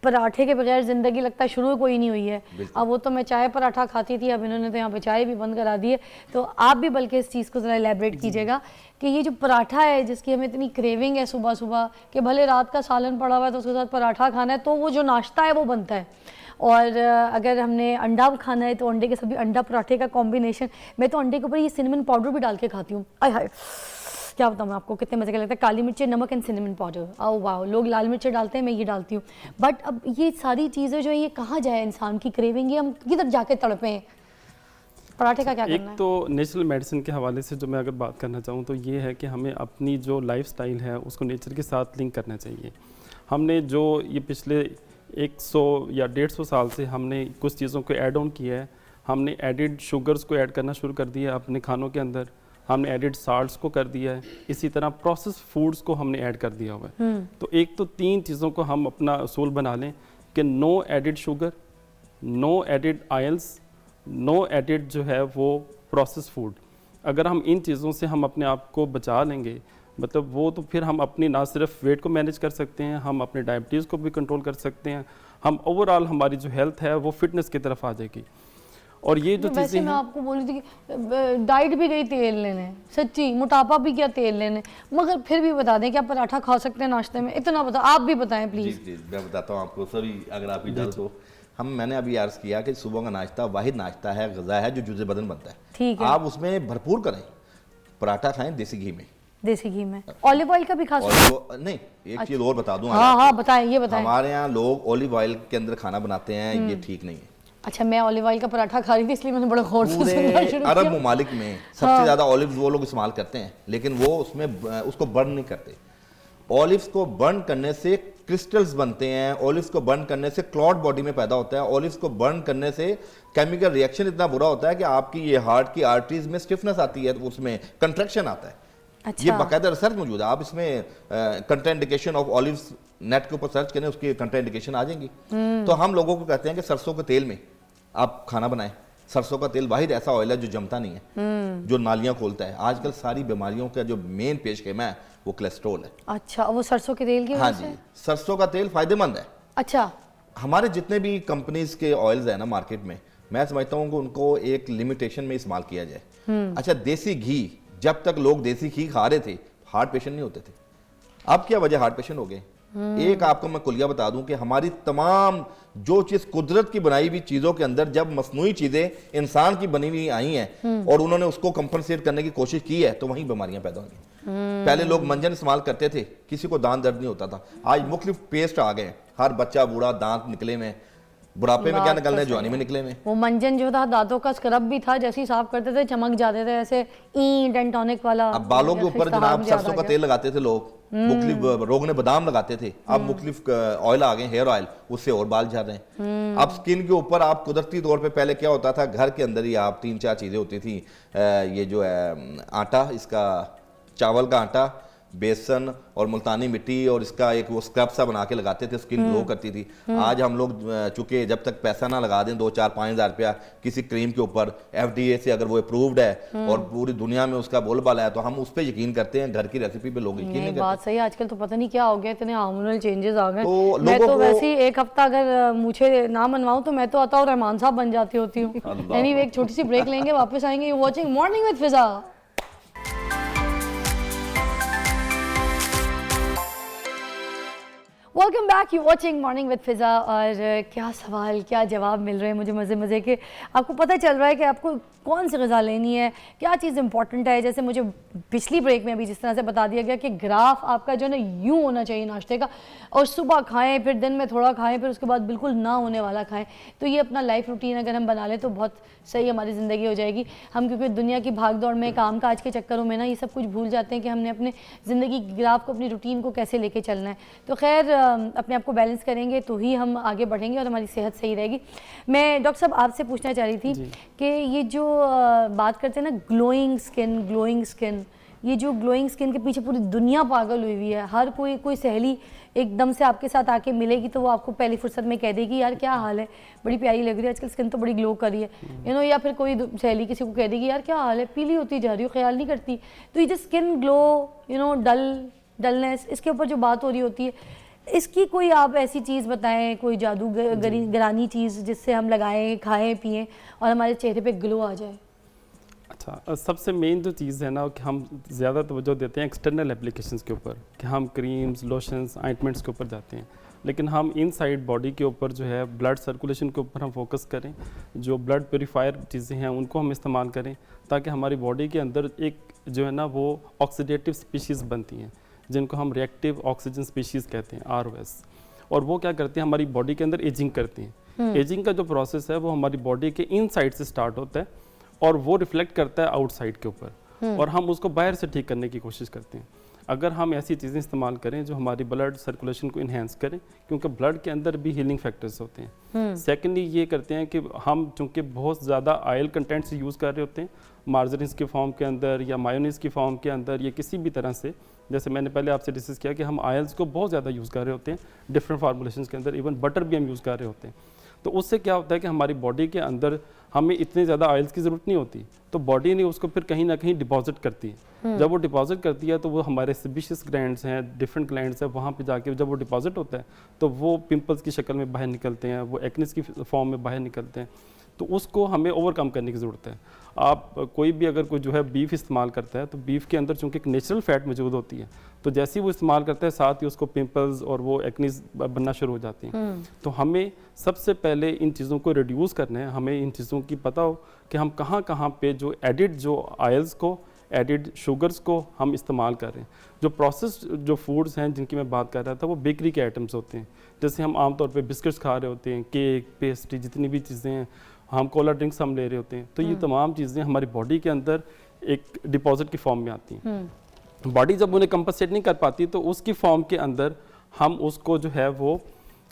[SPEAKER 1] पराठे के बगैर ज़िंदगी लगता है शुरू कोई नहीं हुई है। अब वो तो मैं चाय पराठा खाती थी, अब इन्होंने तो यहाँ पे चाय भी बंद करा दी है। तो आप भी बल्कि इस चीज़ को ज़रा एलैबरेट कीजिएगा कि ये जो पराठा है जिसकी हमें इतनी क्रेविंग है सुबह सुबह, कि भले रात का सालन पड़ा हुआ है तो उसके साथ पराठा खाना है, तो वो जो नाश्ता है वो बनता है। और अगर हमने अंडा खाना है तो अंडे के साथ भी अंडा पराठे का कॉम्बिनेशन। मैं तो अंडे के ऊपर ये सिनेमन पाउडर भी डाल के खाती हूँ। आय हाय, क्या बताऊँ मैं आपको, कितने मज़े का लगता है। काली मिर्ची, नमक एंड सिनेमन पाउडर। आओ वाह, लोग लाल मिर्ची डालते हैं, मैं ये डालती हूँ। बट अब ये सारी चीज़ें जो है, ये कहाँ जाए इंसान की क्रेविंग, ये हम किधर जाके तड़पे हैं? पराठे का क्या करना है?
[SPEAKER 4] एक तो नेचुरल मेडिसिन के हवाले से जो मैं अगर बात करना चाहूँ तो ये है कि हमें अपनी जो लाइफस्टाइल है उसको नेचर के साथ लिंक करना चाहिए। हमने जो ये पिछले 100 या 150 साल से हमने कुछ चीज़ों को ऐड ऑन किया है। हमने एडिड शुगर्स को ऐड करना शुरू कर दिया है अपने खानों के अंदर, हमने एडिड साल्ट्स को कर दिया है, इसी तरह प्रोसेस फूड्स को हमने ऐड कर दिया हुआ है। तो एक तो 3 चीज़ों को हम अपना असूल बना लें कि no added sugar, no added oils, no added जो है वो प्रोसेस फूड। अगर हम इन चीज़ों से हम अपने आप को बचा लेंगे, मतलब वो तो फिर हम अपनी ना सिर्फ वेट को मैनेज कर सकते हैं, हम अपने डायबिटीज़ को भी कंट्रोल कर सकते हैं, हम ओवरऑल हमारी जो हेल्थ है वो फिटनेस की तरफ आ जाएगी। और ये जो
[SPEAKER 1] वैसे
[SPEAKER 4] चीज़ें
[SPEAKER 1] मैं
[SPEAKER 4] हैं,
[SPEAKER 1] आपको बोली थी कि डाइट भी गई तेल लेने, सच्ची मोटापा भी क्या तेल लेने, मगर फिर भी बता दें कि आप पराठा खा सकते हैं नाश्ते में, इतना बता, आप भी बताएं
[SPEAKER 3] जी
[SPEAKER 1] प्लीज़।
[SPEAKER 3] जी मैं बताता हूँ आपको सभी, अगर आप इजाज़त हो। मैंने अभी अर्ज़ किया कि सुबह का नाश्ता वाहिद नाश्ता है, ग़िज़ा है जो जुज़े बदन बनता है।
[SPEAKER 1] ठीक है।
[SPEAKER 3] आप उसमें भरपूर करें, पराठा खाएं देसी घी में।
[SPEAKER 1] देसी घी में ऑलिव ऑयल का भी खा सकते
[SPEAKER 3] और नहीं, एक चीज़ और बता दूँ,
[SPEAKER 1] हाँ हाँ बताएं, ये बताएं।
[SPEAKER 3] हमारे यहाँ लोग ऑलिव ऑयल के अंदर खाना बनाते हैं, ये ठीक नहीं है।
[SPEAKER 1] अच्छा, मैं ऑलिव ऑयल का पराठा खा रही थी इसलिए मैंने बड़ा गौर से सुनना
[SPEAKER 3] पूरे
[SPEAKER 1] शुरू
[SPEAKER 3] अरब
[SPEAKER 1] किया।
[SPEAKER 3] ममालिक में सबसे ज़्यादा ऑलिव वो लोग इस्तेमाल करते हैं, लेकिन वो उसमें उसको बर्न नहीं करते। ऑलिव्स को बर्न करने से क्रिस्टल्स बनते हैं, ऑलिव्स को बर्न करने से क्लॉट बॉडी में पैदा होता है, ऑलिव्स को बर्न करने से केमिकल रिएक्शन इतना बुरा होता है कि आपकी ये हार्ट की आर्टरीज में स्टिफनेस आती है, उसमें कंट्रैक्शन आता है।
[SPEAKER 1] अच्छा।
[SPEAKER 3] ये बाकायदा रिसर्च मौजूद है, आप इसमें कंट्राइंडिकेशन ऑफ ऑलिव्स नेट के ऊपर सर्च करें, उसकी कंट्राइंडिकेशन आ जाएंगी। तो हम लोगों को कहते हैं कि सरसों के तेल में आप खाना बनाएं। सरसों का तेल वाहिद ऐसा ऑयल है जो जमता नहीं है, जो नालियां खोलता है। आजकल सारी बीमारियों का जो मेन पेशखेमा है वो कोलेस्ट्रॉल है।
[SPEAKER 1] अच्छा, वो सरसों के तेल की
[SPEAKER 3] हाँ
[SPEAKER 1] वजह
[SPEAKER 3] जी,
[SPEAKER 1] से?
[SPEAKER 3] सरसों का तेल फायदेमंद है।
[SPEAKER 1] अच्छा।
[SPEAKER 3] हमारे जितने भी कंपनीज के ऑयल्स है ना मार्केट में, मैं समझता हूँ कि उनको एक लिमिटेशन में इस्तेमाल किया जाए। अच्छा, देसी घी, जब तक लोग देसी घी खा रहे थे हार्ट पेशेंट नहीं होते थे, अब क्या वजह हार्ट पेशेंट हो गए? एक आपको मैं कुलिया बता दूं कि हमारी तमाम जो चीज कुदरत की बनाई हुई चीजों के अंदर जब मसनूई चीजें इंसान की बनी हुई आई हैं और उन्होंने उसको कंपनसेट करने की कोशिश की है, तो वहीं बीमारियां पैदा होंगी। पहले लोग मंजन इस्तेमाल करते थे, किसी को दांत दर्द नहीं होता था। आज मुख्तलिफ पेस्ट आ गए, हर बच्चा बूढ़ा दांत निकले में, बुढ़ापे में क्या निकलने, जवानी में निकले में।
[SPEAKER 1] वो मंजन जो था दांतों का स्क्रब भी था, जैसे ही साफ करते थे चमक जाते थे, ऐसे ई डेंट टॉनिक वाला।
[SPEAKER 3] अब बालों के ऊपर जनाब सरसों का तेल लगाते थे लोग, मुख्तलिफ रोग ने बादाम लगाते थे, अब मुख्तलिफ ऑयल आ गए, हेयर ऑयल, उससे और बाल झड़ रहे हैं। अब स्किन के ऊपर आप कुदरती तौर पे पहले क्या होता था, घर के अंदर ही आप 3-4 चीजें होती थी, ये जो है आटा, इसका चावल का आटा, बेसन और मुल्तानी मिट्टी, और इसका एक वो स्क्रब सा बना के लगाते थे, स्किन ग्लो करती थी। आज हम लोग चूंकि जब तक पैसा ना लगा दें 2-4-5 हज़ार रुपया किसी क्रीम के ऊपर, FDA से अगर वो अप्रूव्ड है और पूरी दुनिया में उसका बोलबाला है, तो हम उस पर यकीन करते हैं, घर की रेसिपी पे लोग यकीन नहीं करते।
[SPEAKER 1] बात सही है, आजकल तो पता नहीं क्या हो गया, इतने हार्मोनल चेंजेस आ गए।
[SPEAKER 3] तो
[SPEAKER 1] मैं
[SPEAKER 3] लोगों
[SPEAKER 1] तो
[SPEAKER 3] को-
[SPEAKER 1] वैसे ही एक हफ्ता अगर मुझे ना मनवाऊं तो मैं तो आता हूँ रहमान साहब बन जाती होती हूँ। एनीवे, एक छोटी सी ब्रेक लेंगे, वापस आएंगे। You watching morning with Fiza. Welcome back, you watching morning with Fiza. और क्या सवाल, क्या जवाब मिल रहे हैं मुझे मज़े मज़े के। आपको पता चल रहा है कि आपको कौन सी ग़िज़ा लेनी है, क्या चीज़ इंपॉर्टेंट है। जैसे मुझे पिछली ब्रेक में अभी जिस तरह से बता दिया गया कि ग्राफ आपका जो है ना यूँ होना चाहिए नाश्ते का, और सुबह खाएं, फिर दिन में थोड़ा खाएं, फिर उसके बाद बिल्कुल ना होने वाला खाएं। तो ये अपना लाइफ रूटीन अगर हम बना लें तो बहुत सही हमारी ज़िंदगी हो जाएगी। हम क्योंकि दुनिया की भाग दौड़ में, काम काज के चक्करों में ना ये सब कुछ भूल जाते हैं कि हमने अपने ज़िंदगी की ग्राफ को, अपनी रूटीन को कैसे लेके चलना है। तो खैर, अपने आप को बैलेंस करेंगे तो ही हम आगे बढ़ेंगे और हमारी सेहत सही रहेगी। मैं डॉक्टर साहब आपसे पूछना चाह रही थी कि ये जो बात करते हैं ना ग्लोइंग स्किन, ये जो ग्लोइंग स्किन के पीछे पूरी दुनिया पागल हुई हुई है। हर कोई सहेली एकदम से आपके साथ आके मिलेगी तो वो आपको पहली फुर्सत में कह देगी यार क्या हाल है, बड़ी प्यारी लग रही है आजकल, स्किन तो बड़ी ग्लो कर रही है, या फिर कोई सहेली किसी को कह देगी यार क्या हाल है, पीली होती जा रही हो, ख्याल नहीं करती। तो ये जो स्किन ग्लो, डलनेस, इसके ऊपर जो बात हो रही होती है, इसकी कोई आप ऐसी चीज़ बताएं, कोई जादूगरानी चीज़ जिससे हम लगाएं, खाएं, पिएं और हमारे चेहरे पे ग्लो आ जाए।
[SPEAKER 4] अच्छा, सबसे मेन जो चीज़ है ना कि हम ज़्यादा तवज्जो देते हैं एक्सटर्नल एप्लीकेशंस के ऊपर, कि हम क्रीम्स, लोशंस, ऑइंटमेंट्स के ऊपर जाते हैं, लेकिन हम इनसाइड बॉडी के ऊपर जो है ब्लड सर्कुलेशन के ऊपर हम फोकस करें, जो ब्लड प्योरीफायर चीज़ें हैं उनको हम इस्तेमाल करें, ताकि हमारी बॉडी के अंदर एक जो है ना वो ऑक्सीडेटिव स्पीशीज़ बनती हैं, जिनको हम रिएक्टिव ऑक्सीजन स्पीशीज़ कहते हैं, ROS। और वो क्या करते हैं, हमारी बॉडी के अंदर एजिंग करती हैं। एजिंग का जो प्रोसेस है वो हमारी बॉडी के इनसाइड से स्टार्ट होता है और वो रिफ्लेक्ट करता है आउटसाइड के ऊपर और हम उसको बाहर से ठीक करने की कोशिश करते हैं। अगर हम ऐसी चीज़ें इस्तेमाल करें जो हमारी ब्लड सर्कुलेशन को इन्हेंस करें, क्योंकि ब्लड के अंदर भी हीलिंग फैक्टर्स होते हैं। सेकेंडली ये करते हैं कि हम चूँकि बहुत ज़्यादा ऑयल कंटेंट्स यूज़ कर रहे होते हैं मार्जरीन्स के फॉर्म के अंदर या मायोनीज़ की फॉर्म के अंदर या किसी भी तरह से, जैसे मैंने पहले आपसे डिस्कस किया कि हम ऑयल्स को बहुत ज़्यादा यूज़ कर रहे होते हैं डिफरेंट फार्मूलेशंस के अंदर, इवन बटर भी हम यूज़ कर रहे होते हैं। तो उससे क्या होता है कि हमारी बॉडी के अंदर हमें इतनी ज़्यादा ऑयल्स की ज़रूरत नहीं होती, तो बॉडी ने उसको फिर कहीं ना कहीं डिपॉजिट करती है। जब वो डिपॉजिट करती है तो वो हमारे सेबेशियस ग्लैंड्स हैं, डिफरेंट ग्लैंड्स हैं, वहाँ पे जाके जब वो डिपॉजिट होता है तो वो पिंपल्स की शक्ल में बाहर निकलते हैं, वो एक्नेस की फॉर्म में बाहर निकलते हैं। तो उसको हमें ओवरकम करने की ज़रूरत है। आप कोई भी अगर कोई जो है बीफ इस्तेमाल करता है तो बीफ के अंदर चूँकि एक नेचुरल फैट मौजूद होती है, तो जैसे ही वो इस्तेमाल करता है साथ ही उसको पिंपल्स और वो एक्नीज बनना शुरू हो जाती हैं। तो हमें सबसे पहले इन चीज़ों को रिड्यूस करना है। हमें इन चीज़ों की पता हो कि हम कहाँ कहाँ पे जो एडिड जो ऑयल्स को, एडिड शुगर्स को हम इस्तेमाल कर रहे हैं। जो प्रोसेस्ड जो फूड्स हैं जिनकी मैं बात कर रहा था वो बेकरी के आइटम्स होते हैं। जैसे हम आमतौर पे बिस्किट्स खा रहे होते हैं, केक, पेस्ट्री, जितनी भी चीज़ें हैं, हम कोला ड्रिंक्स हम ले रहे होते हैं। तो ये तमाम चीज़ें हमारी बॉडी के अंदर एक डिपॉजिट की फॉर्म में आती हैं। बॉडी जब उन्हें कंपनसेट नहीं कर पाती तो उसकी फॉर्म के अंदर हम उसको जो है वो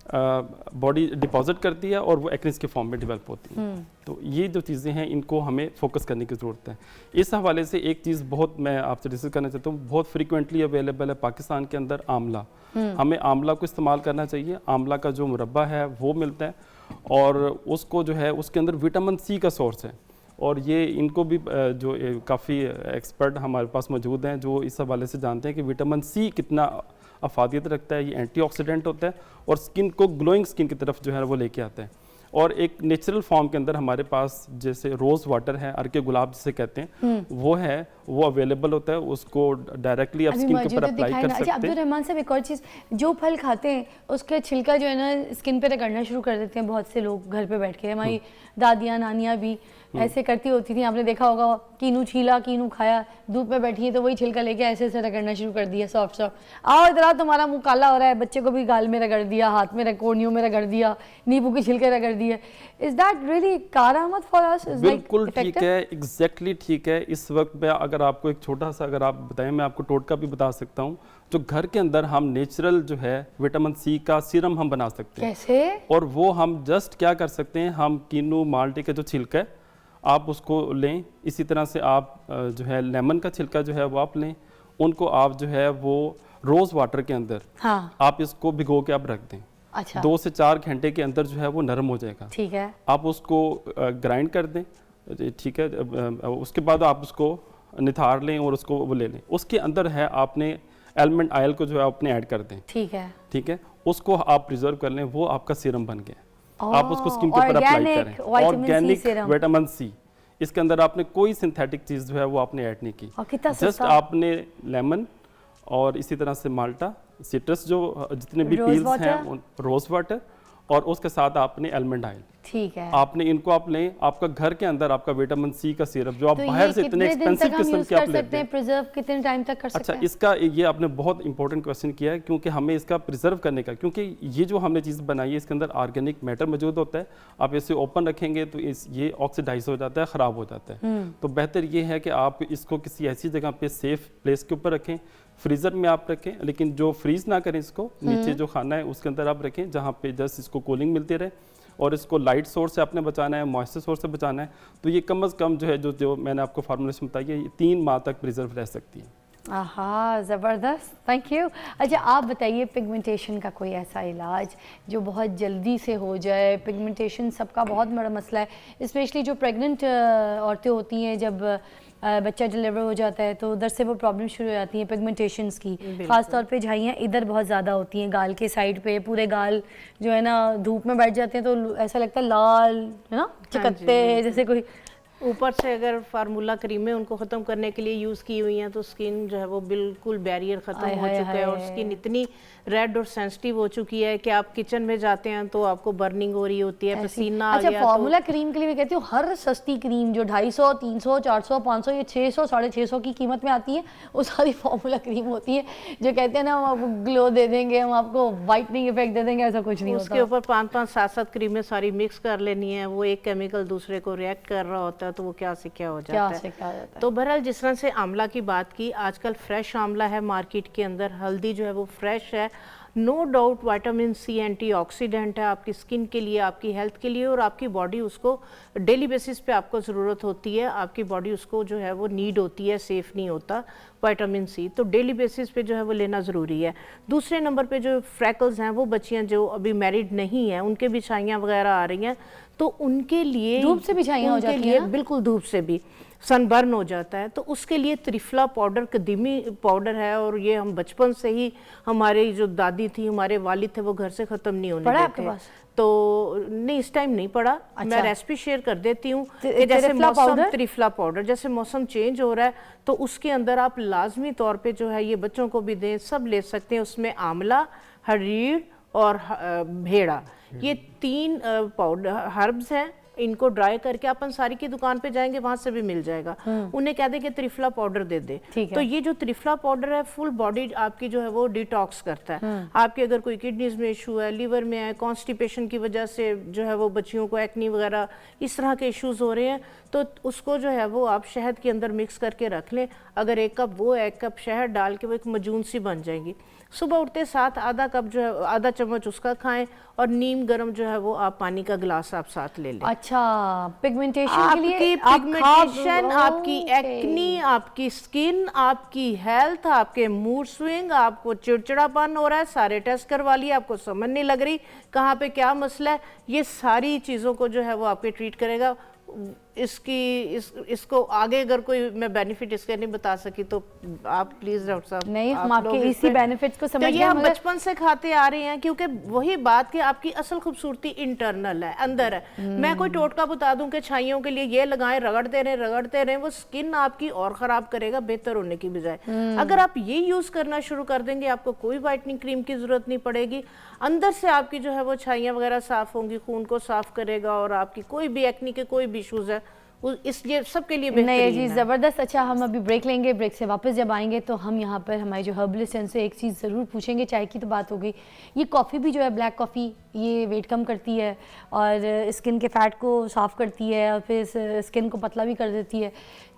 [SPEAKER 4] बॉडी डिपॉजिट करती है और वो एक्नेस के फॉर्म में डेवलप होती है। तो ये जो चीज़ें हैं इनको हमें फोकस करने की ज़रूरत है। इस हवाले से एक चीज़ बहुत मैं आपसे डिस्कस करना चाहता हूँ, बहुत फ्रीक्वेंटली अवेलेबल है पाकिस्तान के अंदर आंवला। हमें आंवला को इस्तेमाल करना चाहिए। आंवला का जो मुरब्बा है वो मिलता है और उसको जो है उसके अंदर विटामिन सी का सोर्स है और ये इनको भी जो काफ़ी एक्सपर्ट हमारे पास मौजूद हैं जो इस हवाले से जानते हैं कि विटामिन सी कितना अफादियत रखता है। ये एंटीऑक्सीडेंट होता है और स्किन को ग्लोइंग स्किन की तरफ जो है वो लेके आता है। और एक नेचुरल फॉर्म के अंदर हमारे पास जैसे रोज़ वाटर है, अर्के गुलाब जिसे कहते हैं, वो है, वो अवेलेबल होता है। उसको डायरेक्टली आप स्किन के ऊपर अप्लाई कर सकते हैं।
[SPEAKER 1] अब्दुल रहमान साहब, एक और चीज़, जो फल खाते हैं उसके छिलका जो है ना स्किन पे रगड़ना शुरू कर देते हैं बहुत से लोग घर पे बैठ के। हमारी दादियाँ नानियाँ भी ऐसे करती होती थी, आपने देखा होगा। कीनू छीला, कीनू खाया, धूप में बैठी है तो वही छिलका लेके ऐसे ऐसे रगड़ना शुरू कर दिया, सॉफ्ट सॉफ्ट। आओ इधर आओ, तुम्हारा मुंह काला हो रहा है। बच्चे को भी गाल में रगड़ दिया, हाथ में कोहनियों में रगड़ दिया, नींबू के छिलके रगड़ दिए। इज दैट रियली कारामत फॉर अस?
[SPEAKER 4] बिल्कुल ठीक है, एग्जैक्टली ठीक है। इस वक्त में अगर आपको एक छोटा सा अगर आप बताएं, मैं आपको टोटका भी बता सकता हूँ। जो घर के अंदर हम नेचुरल जो है विटामिन सी का सीरम हम बना सकते हैं।
[SPEAKER 1] कैसे?
[SPEAKER 4] और वो हम जस्ट क्या कर सकते हैं, हम कीनू माल्टे का जो छिलका है आप उसको लें। इसी तरह से आप जो है लेमन का छिलका जो है वो आप लें, उनको आप जो है वो रोज़ वाटर के अंदर आप इसको भिगो के आप रख दें।
[SPEAKER 1] अच्छा।
[SPEAKER 4] 2 से 4 घंटे के अंदर जो है वो नरम हो जाएगा।
[SPEAKER 1] ठीक है।
[SPEAKER 4] आप उसको ग्राइंड कर दें, ठीक है। उसके बाद आप उसको निथार लें और उसको वो ले लें। उसके अंदर है आपने एलमंड ऑयल को जो है अपने ऐड कर दें।
[SPEAKER 1] ठीक है।
[SPEAKER 4] ठीक है, उसको आप प्रिजर्व कर लें, वो आपका सीरम बन गया। आप उसको स्किन के ऊपर अप्लाई करें। ऑर्गेनिक विटामिन सी, इसके अंदर आपने कोई सिंथेटिक चीज़ जो है वो आपने ऐड नहीं की। जस्ट आपने लेमन और इसी तरह से माल्टा, सिट्रस जो जितने भी पील्स हैं, रोज़ वाटर, और उसके साथ आपने एलमंड ऑयल।
[SPEAKER 1] ठीक है।
[SPEAKER 4] आपने इनको आप लें, आपका घर के अंदर आपका विटामिन सी का सिरप जो आप बाहर से इतने एक्सपेंसिव किस्म के आप लेते हैं,
[SPEAKER 1] प्रिजर्व कितने टाइम तक कर सकते हैं?
[SPEAKER 4] अच्छा, इसका ये आपने बहुत इंपॉर्टेंट क्वेश्चन किया है, क्योंकि हमें इसका प्रिजर्व करने का, क्योंकि ये जो हमने चीज़ बनाई है इसके अंदर ऑर्गेनिक मैटर मौजूद होता है। आप इसे ओपन रखेंगे तो ये ऑक्सीडाइज हो जाता है, ख़राब हो जाता है। तो बेहतर ये है कि आप इसको किसी ऐसी जगह पे सेफ प्लेस के ऊपर रखें, फ्रीज़र में आप रखें, लेकिन जो फ्रीज़ ना करें इसको, नीचे जो खाना है उसके अंदर आप रखें जहाँ पे जस्ट इसको कूलिंग मिलती रहे। और इसको लाइट सोर्स से आपने बचाना है, मॉइस्चर सोर्स से बचाना है। तो ये कम से कम जो है जो मैंने आपको फार्मूलेशन बताई है, ये 3 माह तक प्रिजर्व रह सकती है।
[SPEAKER 1] आहा, ज़बरदस्त, थैंक यू। अच्छा, आप बताइए पिगमेंटेशन का कोई ऐसा इलाज जो बहुत जल्दी से हो जाए? पिगमेंटेशन सबका बहुत बड़ा मसला है, स्पेशली जो प्रेग्नेंट औरतें होती हैं, जब बच्चा डिलीवर हो जाता है तो उधर से वो प्रॉब्लम शुरू हो जाती हैं पिगमेंटेशंस की। ख़ास तौर पे झाइयाँ इधर बहुत ज़्यादा होती हैं, गाल के साइड पे। पूरे गाल जो है ना धूप में बैठ जाते हैं तो ऐसा लगता है लाल, है ना, चिकत्ते हैं जैसे कोई।
[SPEAKER 5] ऊपर से अगर फार्मूला क्रीमें उनको ख़त्म करने के लिए यूज़ की हुई हैं तो स्किन जो है वो बिल्कुल बैरियर ख़त्म हो चुका है और स्किन इतनी रेड और सेंसिटिव हो चुकी है कि आप किचन में जाते हैं तो आपको बर्निंग हो रही होती है, पसीना आ गया।
[SPEAKER 1] अच्छा, फार्मूला क्रीम के लिए भी कहती हूँ, हर सस्ती क्रीम जो 250, 300, 400, 500, ये 600, 650 की कीमत में आती है, वो सारी फार्मूला क्रीम होती है जो कहते हैं ना हम आपको ग्लो दे देंगे, हम आपको वाइटनिंग इफेक्ट दे देंगे। ऐसा कुछ नहीं होता।
[SPEAKER 5] उसके ऊपर 5-5, 7-7 क्रीमें सारी मिक्स कर लेनी है, वो एक केमिकल दूसरे को रिएक्ट कर रहा होता है, होता है तो वो क्या से क्या हो
[SPEAKER 1] क्या
[SPEAKER 5] जाता
[SPEAKER 1] से
[SPEAKER 5] है।
[SPEAKER 1] क्या हो जाता है।
[SPEAKER 5] तो बहरहाल जिस तरह से आंवला की बात की, आजकल फ्रेश आंवला है मार्केट के अंदर, हल्दी जो है वो फ्रेश है, no doubt vitamin C antioxidant है आपकी स्किन के लिए, आपकी हेल्थ के लिए, और आपकी बॉडी उसको डेली बेसिस पे आपको ज़रूरत होती है, आपकी बॉडी उसको जो है वो नीड होती है, सेफ नहीं होता विटामिन सी, तो डेली बेसिस पे जो है वो लेना ज़रूरी है। दूसरे नंबर पे जो फ्रैकल्स हैं, वो बच्चियां जो अभी मैरिड नहीं हैं, उनके भी छाइयाँ वगैरह आ रही हैं, तो उनके लिए
[SPEAKER 1] धूप से भी छाइयाँ हो
[SPEAKER 5] उनके
[SPEAKER 1] जाती
[SPEAKER 5] लिए
[SPEAKER 1] हैं ना?
[SPEAKER 5] बिल्कुल धूप से भी सनबर्न हो जाता है, तो उसके लिए त्रिफला पाउडर कदीमी पाउडर है, और ये हम बचपन से ही, हमारे जो दादी थी, हमारे वालिद थे, वो घर से ख़त्म नहीं होने
[SPEAKER 1] पड़ा है
[SPEAKER 5] देते।
[SPEAKER 1] आपके पास?
[SPEAKER 5] तो नहीं, इस टाइम नहीं पड़ा।
[SPEAKER 1] अच्छा।
[SPEAKER 5] मैं रेसिपी शेयर कर देती हूँ कि जैसे
[SPEAKER 1] त्रिफला
[SPEAKER 5] मौसम,
[SPEAKER 1] पाउडर?
[SPEAKER 5] त्रिफला पाउडर, जैसे मौसम चेंज हो रहा है तो उसके अंदर आप लाजमी तौर पे जो है ये बच्चों को भी दें, सब ले सकते हैं। उसमें आंवला, हरीड़ और भेड़ा, ये 3 पाउडर हर्ब्स हैं, इनको ड्राई करके अपन सारी की दुकान पे जाएंगे वहां से भी मिल जाएगा, उन्हें कह दें कि त्रिफला पाउडर दे दे।
[SPEAKER 1] ठीक है।
[SPEAKER 5] तो ये जो त्रिफला पाउडर है फुल बॉडी आपकी जो है वो डिटॉक्स करता है। आपके अगर कोई किडनीज में इशू है, लीवर में है, कॉन्स्टिपेशन की वजह से जो है वो बच्चियों को एक्नी वगैरह इस तरह के इश्यूज हो रहे हैं, तो उसको जो है वो आप शहद के अंदर मिक्स करके रख लें। अगर 1 कप वो 1 कप शहद डाल के वो एक मजून सी बन जाएगी। सुबह उठते साथ आधा कप जो है, आधा चम्मच उसका खाएं, और नीम गर्म जो है वो आप पानी का गिलास आप साथ ले लें।
[SPEAKER 1] अच्छा, पिगमेंटेशन के लिए
[SPEAKER 5] आपकी पिगमेंटेशन, आपकी एक्नी, आपकी स्किन, आपकी हेल्थ, आपके मूड स्विंग, आपको चिड़चिड़ापन हो रहा है, सारे टेस्ट करवा लिए, आपको समझ नहीं लग रही कहाँ पे क्या मसला है, ये सारी चीज़ों को जो है वो आपके ट्रीट करेगा। इसको आगे अगर कोई मैं बेनिफिट इसके नहीं बता सकी तो आप प्लीज डॉक्टर साहब,
[SPEAKER 1] नहीं, हम
[SPEAKER 5] आप
[SPEAKER 1] आपके
[SPEAKER 5] लोग
[SPEAKER 1] इसी
[SPEAKER 5] इस पे-
[SPEAKER 1] बेनिफिट्स को
[SPEAKER 5] तो
[SPEAKER 1] समझ
[SPEAKER 5] ये
[SPEAKER 1] गए,
[SPEAKER 5] हम
[SPEAKER 1] मगर
[SPEAKER 5] बचपन से खाते आ रहे हैं, क्योंकि वही बात कि आपकी असल खूबसूरती इंटरनल है, अंदर है। मैं कोई टोटका बता दूं कि छाइयों के लिए ये लगाएं, रगड़ते रहे, वो स्किन आपकी और खराब करेगा बेहतर होने की बजाय। अगर आप ये यूज करना शुरू कर देंगे, आपको कोई व्हाइटनिंग क्रीम की जरूरत नहीं पड़ेगी, अंदर से आपकी जो है वो छाइयाँ वगैरह साफ होंगी, खून को साफ करेगा, और आपकी कोई भी एक्नी के कोई भी इश्यूज है ये सबके लिए
[SPEAKER 1] नहीं, ये
[SPEAKER 5] बेहतरीन
[SPEAKER 1] चीज़
[SPEAKER 5] है।
[SPEAKER 1] ज़बरदस्त। अच्छा, हम अभी ब्रेक लेंगे, ब्रेक से वापस जब आएंगे तो हम यहाँ पर हमारे जो हर्बलिस्ट हैं उनसे एक चीज़ ज़रूर पूछेंगे। चाय की तो बात हो गई, ये कॉफ़ी भी जो है, ब्लैक कॉफ़ी, ये वेट कम करती है और स्किन के फैट को साफ़ करती है और फिर स्किन को पतला भी कर देती है।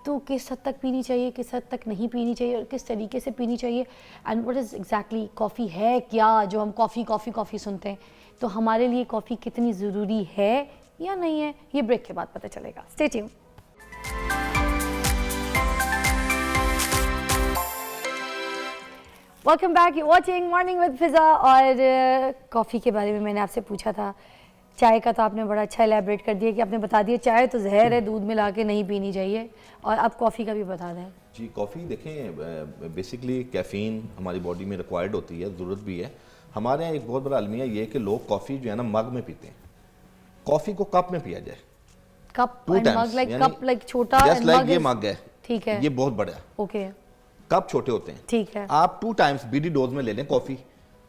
[SPEAKER 1] तो किस हद तक पीनी चाहिए, किस हद तक नहीं पीनी चाहिए, और किस तरीके से पीनी चाहिए, and what is exactly coffee है क्या, जो हम कॉफ़ी सुनते हैं, तो हमारे लिए कॉफ़ी कितनी ज़रूरी है या नहीं है, ये ब्रेक के बाद पता चलेगा। Stay tuned. Welcome back, you watching morning with Fiza. और कॉफ़ी के बारे में मैंने आपसे पूछा था, चाय का तो आपने बड़ा अच्छा एलैबोरेट कर दिया कि आपने बता दिया चाय तो जहर है, दूध मिला के नहीं पीनी चाहिए, और अब कॉफ़ी का भी बता दें।
[SPEAKER 3] जी, कॉफ़ी देखें, बेसिकली कैफ़ीन हमारी बॉडी में रिक्वायर्ड होती है, ज़रूरत भी है। हमारे यहाँ एक बहुत बड़ा अलमिया ये है कि लोग कॉफ़ी जो है ना मग में पीते हैं, कॉफ़ी को कप में पिया जाए।
[SPEAKER 1] Cup
[SPEAKER 3] Two
[SPEAKER 1] and
[SPEAKER 3] times,
[SPEAKER 1] mug, like
[SPEAKER 3] यानी
[SPEAKER 1] कप लाइक छोटा,
[SPEAKER 3] just
[SPEAKER 1] and
[SPEAKER 3] like
[SPEAKER 1] mug
[SPEAKER 3] ये
[SPEAKER 1] is-
[SPEAKER 3] मग है,
[SPEAKER 1] ठीक है,
[SPEAKER 3] ये बहुत बड़ा है,
[SPEAKER 1] ओके,
[SPEAKER 3] कप छोटे होते हैं,
[SPEAKER 1] ठीक है।
[SPEAKER 3] आप 2 टाइम्स बीडी डोज में ले लें कॉफ़ी,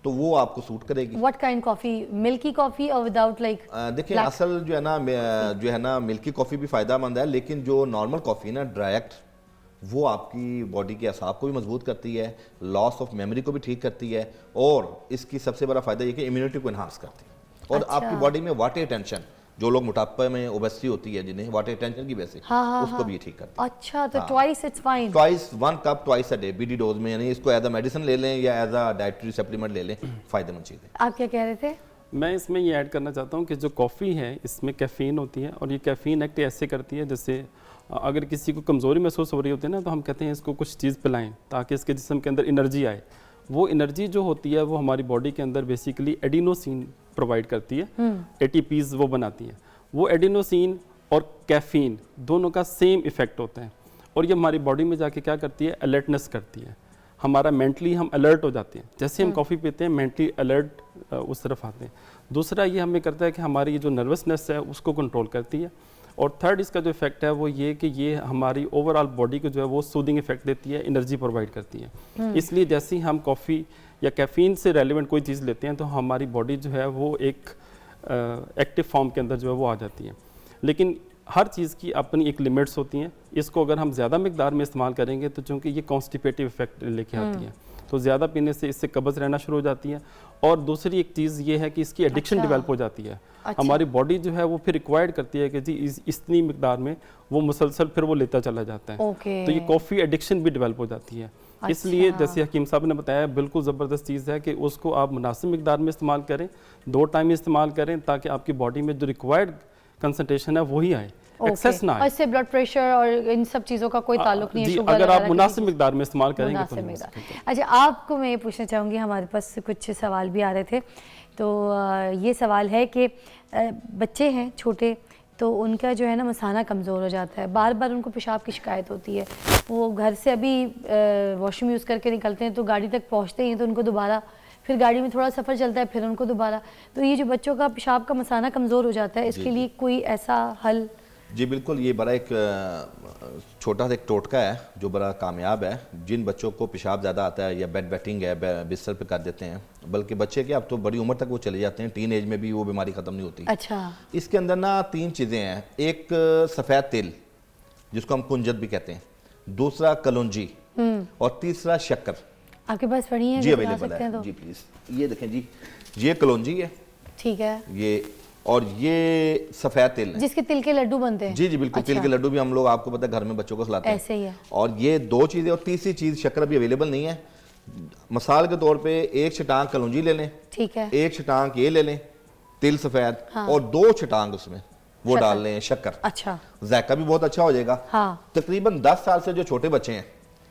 [SPEAKER 3] तो वो आपको सूट करेगी।
[SPEAKER 1] What kind coffee, milky coffee और विदाउट लाइक?
[SPEAKER 3] देखिए, असल जो है ना मिल्की कॉफ़ी भी फ़ायदेमंद है, लेकिन जो नॉर्मल कॉफ़ी ना डायरेक्ट, वो आपकी बॉडी के असाब को भी मजबूत करती है, लॉस ऑफ मेमोरी को भी ठीक करती है, और इसकी सबसे बड़ा फ़ायदा ये कि इम्यूनिटी को इन्हांस करती है, और
[SPEAKER 1] अच्छा।
[SPEAKER 3] आपकी बॉडी में वाटर टेंशन, जो लोग मोटापे में ओबेसिटी होती है जिन्हें वाटर टेंशन की वजह से, उसको भी ये ठीक करती है।
[SPEAKER 1] अच्छा, तो twice it's fine.
[SPEAKER 3] Twice 1 cup twice a day BD dose में, यानी इसको एज अ मेडिसिन ले लें या एज अ डाइटरी सप्लीमेंट ले लें, फ़ायदेमंद चीज़ है।
[SPEAKER 1] आप क्या कह रहे थे?
[SPEAKER 4] मैं इसमें ये ऐड करना चाहता हूँ कि जो कॉफ़ी है इसमें कैफ़ीन होती है, और ये कैफ़ीन एक्ट ऐसे करती है जैसे अगर किसी को कमज़ोरी महसूस हो रही होती है ना, तो हम कहते हैं इसको कुछ चीज़ पिलाएं ताकि इसके जिस्म के अंदर एनर्जी आए। वो एनर्जी जो होती है वो हमारी बॉडी के अंदर बेसिकली एडिनोसिन प्रोवाइड करती है, ATPs वो बनाती है। वो एडिनोसिन और कैफ़ीन दोनों का सेम इफ़ेक्ट होता है, और ये हमारी बॉडी में जाके क्या करती है, अलर्टनेस करती है, हमारा मेंटली हम अलर्ट हो जाते हैं। जैसे हम कॉफ़ी पीते हैं मेंटली अलर्ट उस तरफ आते हैं। दूसरा ये हमें करता है कि हमारी जो नर्वसनेस है उसको कंट्रोल करती है, और थर्ड इसका जो इफेक्ट है वो ये कि ये हमारी ओवरऑल बॉडी को जो है वो सूदिंग इफेक्ट देती है, एनर्जी प्रोवाइड करती है। इसलिए जैसे ही हम कॉफ़ी या कैफ़ीन से रेलिवेंट कोई चीज़ लेते हैं तो हमारी बॉडी जो है वो एक एक्टिव फॉर्म के अंदर जो है वो आ जाती है। लेकिन हर चीज़ की अपनी एक लिमिट्स होती हैं, इसको अगर हम ज़्यादा मिकदार में इस्तेमाल करेंगे तो चूँकि ये कॉन्स्टिपेटिव इफेक्ट लेके आती है, तो ज़्यादा पीने से इससे कब्ज़ रहना शुरू हो जाती है। और दूसरी एक चीज़ ये है कि इसकी एडिक्शन
[SPEAKER 1] अच्छा।
[SPEAKER 4] डेवलप हो जाती है।
[SPEAKER 1] अच्छा।
[SPEAKER 4] हमारी बॉडी जो है वो फिर रिक्वायर्ड करती है कि जी इतनी मिकदार में वो मुसलसल फिर वो लेता चला जाता है।
[SPEAKER 1] ओके।
[SPEAKER 4] तो ये कॉफ़ी एडिक्शन भी डेवलप हो जाती है। इसलिए जैसे हकीम साहब ने बताया, बिल्कुल ज़बरदस्त चीज़ है कि उसको आप मुनासिब मिकदार में इस्तेमाल करें, 2 टाइम इस्तेमाल करें, ताकि आपकी बॉडी में जो रिक्वायर्ड कंसंट्रेशन है वही आए, एक्सेस ना
[SPEAKER 1] और
[SPEAKER 4] आए।
[SPEAKER 1] इससे ब्लड प्रेशर और इन सब चीज़ों का कोई ताल्लुक नहीं है,
[SPEAKER 4] जी,
[SPEAKER 1] शुगर
[SPEAKER 4] अगर
[SPEAKER 1] वगैरह
[SPEAKER 4] आप
[SPEAKER 1] किसी
[SPEAKER 4] मुनासिब
[SPEAKER 1] चीज़-
[SPEAKER 4] मिकदार में इस्तेमाल करेंगे तो
[SPEAKER 1] मुनासिब
[SPEAKER 4] नहीं हो
[SPEAKER 1] मिकदार।
[SPEAKER 4] सकता।
[SPEAKER 1] अच्छा, आपको मैं ये पूछना चाहूँगी, हमारे पास कुछ सवाल भी आ रहे थे, तो ये सवाल है कि बच्चे हैं छोटे, तो उनका जो है ना मसाना कमज़ोर हो जाता है, बार बार उनको पेशाब की शिकायत होती है, वो घर से अभी वॉशरूम यूज़ करके निकलते हैं तो गाड़ी तक पहुँचते ही हैं तो उनको दोबारा, फिर गाड़ी में थोड़ा सफ़र चलता है फिर उनको दोबारा, तो ये जो बच्चों का पेशाब का मसाना कमज़ोर हो जाता है, इसके लिए कोई ऐसा हल?
[SPEAKER 3] जी बिल्कुल, ये बड़ा एक छोटा सा एक टोटका है जो बड़ा कामयाब है। जिन बच्चों को पेशाब ज़्यादा आता है या बेड वेटिंग है, बिस्तर पे कर देते हैं, बल्कि बच्चे के अब तो बड़ी उम्र तक वो चले जाते हैं, टीन एज में भी वो बीमारी ख़त्म नहीं होती।
[SPEAKER 1] अच्छा।
[SPEAKER 3] इसके अंदर ना 3 चीज़ें हैं। एक सफ़ेद तिल जिसको हम कुंजत भी कहते हैं, दूसरा कलौंजी और तीसरा शक्कर।
[SPEAKER 1] आपके पास पड़ी है?
[SPEAKER 3] जी
[SPEAKER 1] अगर बता
[SPEAKER 3] अवेलेबल
[SPEAKER 1] सकते हैं
[SPEAKER 3] है
[SPEAKER 1] तो।
[SPEAKER 3] जी प्लीज़। ये देखें जी, ये कलौंजी है,
[SPEAKER 1] ठीक है।
[SPEAKER 3] ये और ये सफ़ेद तिल है।
[SPEAKER 1] जिसके तिल के लड्डू बनते हैं?
[SPEAKER 3] जी जी बिल्कुल।
[SPEAKER 1] अच्छा।
[SPEAKER 3] तिल के लड्डू भी हम लोग, आपको पता है, घर में बच्चों को खिलाते हैं।
[SPEAKER 1] ऐसे ही है।
[SPEAKER 3] और ये 2 चीज़ें, और तीसरी चीज़ शक्कर अभी अवेलेबल नहीं है। मिसाल के तौर पे 1 छटांग कलौंजी ले लें,
[SPEAKER 1] ठीक है।
[SPEAKER 3] 1 छटांग ये ले लें तिल सफ़ेद,
[SPEAKER 1] हाँ।
[SPEAKER 3] और 2 छटांग उसमें वो
[SPEAKER 1] शक्कर।
[SPEAKER 3] डाल लें शक्कर।
[SPEAKER 1] अच्छा।
[SPEAKER 3] जायका भी बहुत अच्छा हो जाएगा।
[SPEAKER 1] हाँ।
[SPEAKER 3] तकरीबन 10 साल से जो छोटे बच्चे हैं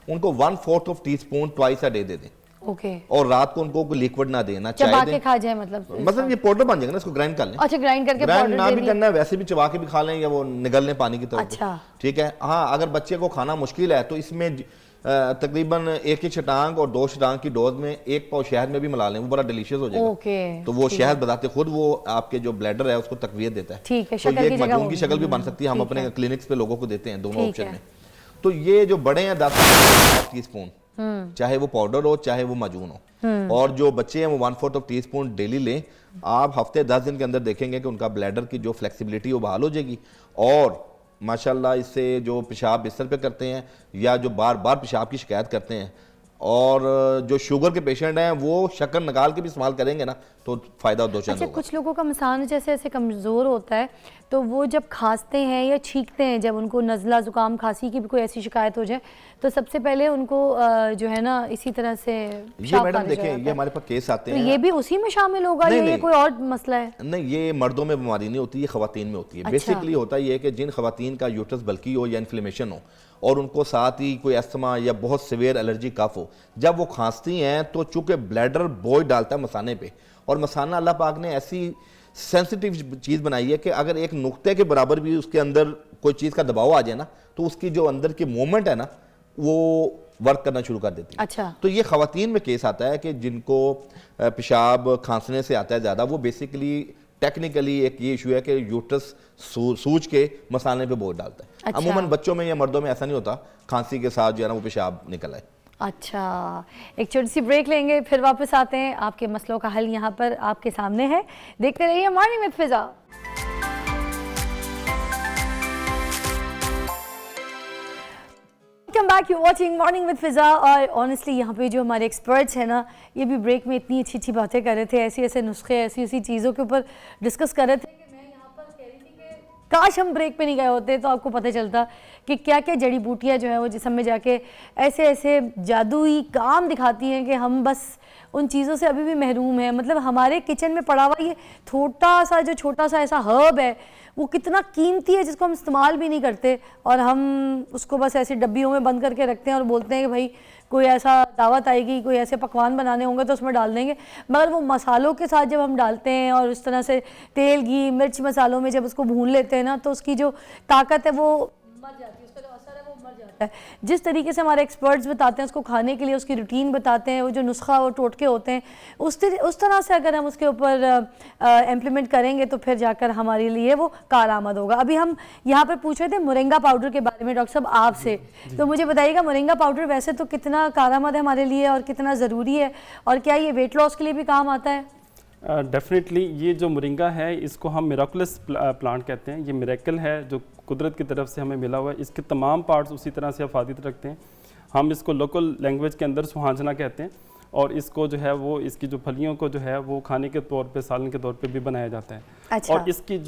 [SPEAKER 3] उनको 1/4 of teaspoon twice a day they दें,
[SPEAKER 1] ओके।
[SPEAKER 3] और रात को उनको कोई लिक्विड ना देना,
[SPEAKER 1] चबा
[SPEAKER 3] चाय
[SPEAKER 1] के
[SPEAKER 3] दें।
[SPEAKER 1] खा जाए मतलब?
[SPEAKER 3] मतलब ये पाउडर बन जाएगा ना, इसको ग्राइंड कर लें।
[SPEAKER 1] अच्छा, ग्राइंड करके
[SPEAKER 3] ग्राइंड
[SPEAKER 1] पाउडर
[SPEAKER 3] ना
[SPEAKER 1] दे
[SPEAKER 3] भी
[SPEAKER 1] दिया।
[SPEAKER 3] करना है, वैसे भी चबा के भी खा लें या वो निगल लें पानी की तरफ।
[SPEAKER 1] अच्छा।
[SPEAKER 3] ठीक है। हाँ, अगर बच्चे को खाना मुश्किल है तो इसमें तकरीबन 1 छटांग और 2 छटांग की डोज में 1 पाव शहद में भी मिला लें, वो बड़ा डिलीशियस हो जाएगा।
[SPEAKER 1] ओके।
[SPEAKER 3] तो वो शहद बताते खुद वो आपके जो ब्लैडर है उसको तकवियत देता है।
[SPEAKER 1] ठीक है,
[SPEAKER 3] तो
[SPEAKER 1] शक्कर
[SPEAKER 3] ये
[SPEAKER 1] की
[SPEAKER 3] एक
[SPEAKER 1] जगह
[SPEAKER 3] मजून
[SPEAKER 1] वो-
[SPEAKER 3] की शक्ल भी बन सकती है, हम
[SPEAKER 1] ठीक
[SPEAKER 3] अपने
[SPEAKER 1] है।
[SPEAKER 3] क्लिनिक्स पे लोगों को देते हैं दोनों
[SPEAKER 1] ठीक
[SPEAKER 3] ऑप्शन
[SPEAKER 1] है।
[SPEAKER 3] में। तो ये जो बड़े हैं 10 टीस्पून, चाहे वो पाउडर हो चाहे वो मजून हो, और जो बच्चे हैं वो 1/4 ऑफ टीस्पून डेली लें। आप हफ्ते 10 दिन के अंदर देखेंगे कि उनका ब्लैडर की जो फ्लेक्सिबिलिटी वो बहाल हो जाएगी, और माशाल्लाह इससे जो पेशाब बिस्तर पे करते हैं या जो बार बार पेशाब की शिकायत करते हैं, और जो शुगर के पेशेंट हैं वो शक्कर निकाल के भी इस्तेमाल करेंगे ना तो फ़ायदा 2 चंद
[SPEAKER 1] अच्छा,
[SPEAKER 3] होगा।
[SPEAKER 1] कुछ लोगों का मसाना जैसे ऐसे कमज़ोर होता है, तो वो जब खांसते हैं या छींकते हैं, जब उनको नज़ला ज़ुकाम खांसी की भी कोई ऐसी शिकायत हो जाए, तो सबसे पहले उनको जो है ना इसी तरह से
[SPEAKER 3] ये
[SPEAKER 1] पेशाब
[SPEAKER 3] मैडम
[SPEAKER 1] खारिज हो
[SPEAKER 3] देखें,
[SPEAKER 1] जाता
[SPEAKER 3] ये
[SPEAKER 1] है।
[SPEAKER 3] हमारे पास केस आते
[SPEAKER 1] तो
[SPEAKER 3] हैं।
[SPEAKER 1] ये भी उसी में शामिल होगा
[SPEAKER 3] नहीं,
[SPEAKER 1] या ये
[SPEAKER 3] नहीं।
[SPEAKER 1] कोई और मसला है?
[SPEAKER 3] नहीं, ये मर्दों में बीमारी नहीं होती, ये खवातीन में होती है।
[SPEAKER 1] अच्छा।
[SPEAKER 3] बेसिकली होता ये है कि जिन खवातीन का यूट्रस बल्कि हो या इन्फ्लेमेशन हो, और उनको साथ ही कोई अस्थमा या बहुत सिवियर एलर्जी कफ हो, जब वो खांसती हैं तो चूंकि ब्लैडर बोझ डालता है मसाने पे, और मसाना अल्लाह पाक ने ऐसी सेंसिटिव चीज़ बनाई है कि अगर एक नुक्ते के बराबर भी उसके अंदर कोई चीज़ का दबाव आ जाए ना, तो उसकी जो अंदर की मूवमेंट है ना वो वर्क करना शुरू कर देती है।
[SPEAKER 1] अच्छा।
[SPEAKER 3] तो ये खवातीन में केस आता है कि जिनको पेशाब खांसने से आता है ज़्यादा, वो बेसिकली टेक्निकली एक ये इशू है कि यूट्रस सूज के मसाले पे बोझ डालता है।
[SPEAKER 1] अच्छा।
[SPEAKER 3] अमूमन बच्चों में या मर्दों में ऐसा नहीं होता, खांसी के साथ जो है ना वो पेशाब निकल आए।
[SPEAKER 1] अच्छा, एक छोटी सी ब्रेक लेंगे, फिर वापस आते हैं। आपके मसलों का हल यहाँ पर आपके सामने है, देखते रहिए morning with Fiza. Welcome back, you watching morning with Fiza. और ऑनेस्टली यहाँ पे जो हमारे एक्सपर्ट्स हैं ना, ये भी ब्रेक में इतनी अच्छी अच्छी बातें कर रहे थे, ऐसी ऐसे नुस्खे, ऐसी ऐसी चीज़ों के ऊपर डिस्कस कर रहे थे कि मैं यहाँ पर कह रही थी कि काश हम ब्रेक पे नहीं गए होते तो आपको पता चलता कि क्या क्या जड़ी बूटियाँ जो हैं वो जिस्म में जाके ऐसे ऐसे जादुई काम दिखाती हैं कि हम बस उन चीज़ों से अभी भी महरूम हैं। मतलब हमारे किचन में पड़ा हुआ ये छोटा सा ऐसा हर्ब है, वो कितना कीमती है जिसको हम इस्तेमाल भी नहीं करते, और हम उसको बस ऐसे डब्बियों में बंद करके रखते हैं और बोलते हैं कि भाई कोई ऐसा दावत आएगी, कोई ऐसे पकवान बनाने होंगे तो उसमें डाल देंगे। मगर वो मसालों के साथ जब हम डालते हैं और उस तरह से तेल, घी, मिर्च मसालों में जब उसको भून लेते हैं ना, तो उसकी जो ताकत है वो मर जाती है, उसका जो असर है वो मर जाता है। जिस तरीके से हमारे एक्सपर्ट्स बताते हैं उसको खाने के लिए, उसकी रूटीन बताते हैं, वो जो नुस्खा और टोटके होते हैं, उस तरह से अगर हम उसके ऊपर इम्प्लीमेंट करेंगे तो फिर जाकर हमारे लिए वो कारआमद होगा। अभी हम यहाँ पर पूछ रहे थे मोरिंगा पाउडर के बारे में डॉक्टर साहब आपसे, तो मुझे बताइएगा मोरिंगा पाउडर वैसे तो कितना कारआमद है हमारे लिए और कितना ज़रूरी है, और क्या ये वेट लॉस के लिए भी काम आता है?
[SPEAKER 4] डेफिनेटली ये जो मोरिंगा है इसको हम मिराकुलस प्लांट कहते हैं। ये मिरेकल है जो कुदरत की तरफ से हमें मिला हुआ है। इसके तमाम पार्ट्स उसी तरह से अफादियत रखते हैं। हम इसको लोकल लैंग्वेज के अंदर सुहांजना कहते हैं। और इसको जो है वो इसकी जो फलियों को जो है वो खाने के तौर पे, सालन के तौर पे भी बनाया जाता है।
[SPEAKER 1] अच्छा।
[SPEAKER 4] और इसके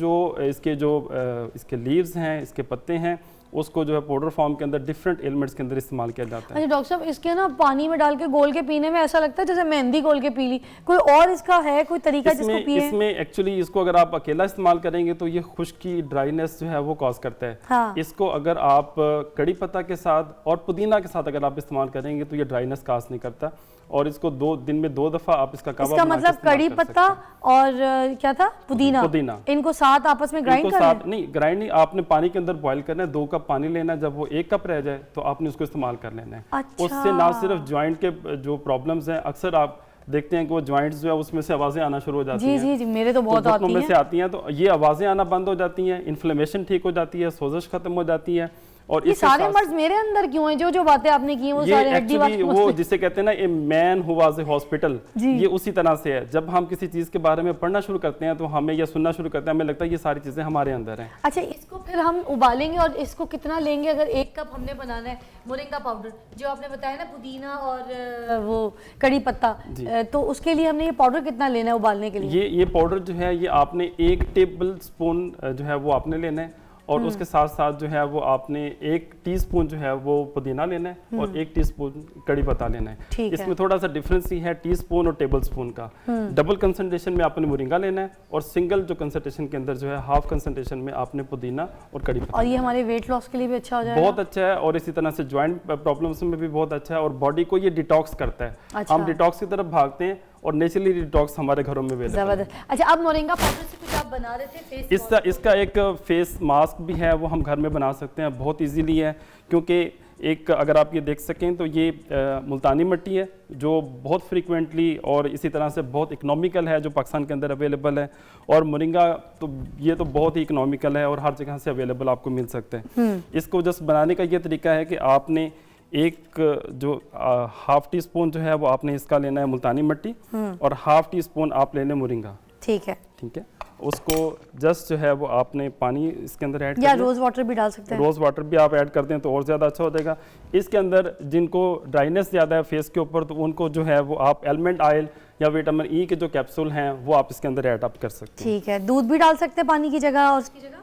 [SPEAKER 4] लीव्स हैं, इसके पत्ते हैं, उसको जो है पाउडर फॉर्म के अंदर डिफरेंट एलिमेंट्स के अंदर इस्तेमाल किया जाता है।
[SPEAKER 1] अच्छा डॉक्टर साहब, इसके ना पानी में डाल के घोल के पीने में ऐसा लगता है जैसे मेहंदी घोल के पी ली, कोई और इसका है कोई तरीका जिसको पिए?
[SPEAKER 4] इसमें एक्चुअली इसको अगर आप अकेला इस्तेमाल करेंगे तो ये खुश्की, ड्राइनेस जो है वो कॉज करता है।
[SPEAKER 1] हाँ।
[SPEAKER 4] इसको अगर आप कड़ी पत्ता के साथ और पुदीना के साथ अगर आप इस्तेमाल करेंगे तो ये ड्राइनेस कॉज नहीं करता। और इसको दिन में 2 दफ़ा आप इसका कावा
[SPEAKER 1] इसका
[SPEAKER 4] बना के
[SPEAKER 1] मतलब
[SPEAKER 4] इस्तेमाल
[SPEAKER 1] कड़ी
[SPEAKER 4] कर
[SPEAKER 1] पत्ता
[SPEAKER 4] सकते हैं।
[SPEAKER 1] और क्या था, पुदीना, इनको साथ आपस में ग्राइंड
[SPEAKER 4] इनको
[SPEAKER 1] करना
[SPEAKER 4] साथ नहीं, ग्राइंड नहीं, आपने पानी के अंदर बॉईल करना है, 2 कप पानी लेना है, जब वो 1 कप रह जाए तो आपने उसको इस्तेमाल कर लेना है।
[SPEAKER 1] अच्छा।
[SPEAKER 4] उससे ना सिर्फ जॉइंट के जो प्रॉब्लम्स हैं, अक्सर आप देखते हैं कि वो जॉइंट्स जो है उसमें से आवाज़ें आना शुरू हो जाती हैं।
[SPEAKER 1] जी, मेरे तो बहुत आती
[SPEAKER 4] में
[SPEAKER 1] हैं।
[SPEAKER 4] से आती हैं, तो ये आवाज़ें आना बंद हो जाती हैं, इन्फ्लेमेशन ठीक हो जाती है, सोजश खत्म हो जाती है। और
[SPEAKER 1] ये सारे मर्ज मेरे अंदर क्यों हैं? जो बातें आपने की वो सारे हड्डी वाले,
[SPEAKER 4] वो जिसे कहते हैं ना a man who was a hospital, ये उसी तरह से है। जब हम किसी चीज के बारे में पढ़ना शुरू करते हैं तो हमें या सुनना शुरू करते हैं, हमें लगता है ये सारी चीजें हमारे अंदर हैं।
[SPEAKER 1] अच्छा, इसको फिर हम उबालेंगे और इसको कितना लेंगे? अगर 1 कप हमने बनाना है मोरिंगा पाउडर, जो आपने बताया ना पुदीना और वो कड़ी पत्ता, तो उसके लिए हमने ये पाउडर कितना लेना है उबालने के लिए?
[SPEAKER 4] ये पाउडर जो है ये आपने 1 टेबल स्पून जो है वो आपने लेना है, और उसके साथ साथ जो है वो आपने 1 टीस्पून जो है वो पुदीना लेना है और 1 टीस्पून कड़ी पत्ता लेना है। इसमें थोड़ा सा डिफरेंस ही है टीस्पून और टेबल स्पून का। डबल कंसंट्रेशन में आपने मोरिंगा लेना है और सिंगल जो कंसंट्रेशन के अंदर जो है हाफ कंसंट्रेशन में आपने पुदीना और कड़ी पत्ता।
[SPEAKER 1] और ये हमारे वेट लॉस के लिए भी अच्छा हो जाएगा?
[SPEAKER 4] बहुत अच्छा है, और इसी तरह से जॉइंट प्रॉब्लम्स में भी बहुत अच्छा है, और बॉडी को ये डिटॉक्स करता है।
[SPEAKER 1] अच्छा।
[SPEAKER 4] हम डिटॉक्स की तरफ भागते हैं और नेचुरली डिटॉक्स हमारे घरों में अवेलेबल है।
[SPEAKER 1] जबरदस्त। अच्छा, अब मोरिंगा पाउडर से कुछ आप बना रहे थे फेस?
[SPEAKER 4] इसका एक फेस मास्क भी है, वो हम घर में बना सकते हैं, बहुत इजीली है। क्योंकि एक अगर आप ये देख सकें तो ये मुल्तानी मिट्टी है जो बहुत फ्रीक्वेंटली और इसी तरह से बहुत इकोनॉमिकल है, जो पाकिस्तान के अंदर अवेलेबल है। और मोरिंगा तो ये तो बहुत ही इकोनॉमिकल है और हर जगह से अवेलेबल आपको मिल सकते हैं। इसको जस्ट बनाने का ये तरीका है कि आपने एक जो हाफ टी स्पून जो है वो आपने इसका लेना है मुल्तानी मिट्टी, और हाफ टी स्पून आप लेने मोरिंगा।
[SPEAKER 1] ठीक है।
[SPEAKER 4] उसको जस्ट जो है वो आपने पानी इसके अंदर ऐड
[SPEAKER 1] या रोज वाटर भी डाल सकते हैं?
[SPEAKER 4] रोज वाटर भी आप ऐड करते हैं तो और ज़्यादा अच्छा हो जाएगा। इसके अंदर जिनको ड्राइनेस ज़्यादा है फेस के ऊपर, तो उनको जो है वो आप एलमंड ऑयल या विटामिन ई के जो कैप्सूल हैं वो आप इसके अंदर ऐड आप कर सकते हैं।
[SPEAKER 1] ठीक है। दूध भी डाल सकते हैं पानी की जगह और उसकी जगह?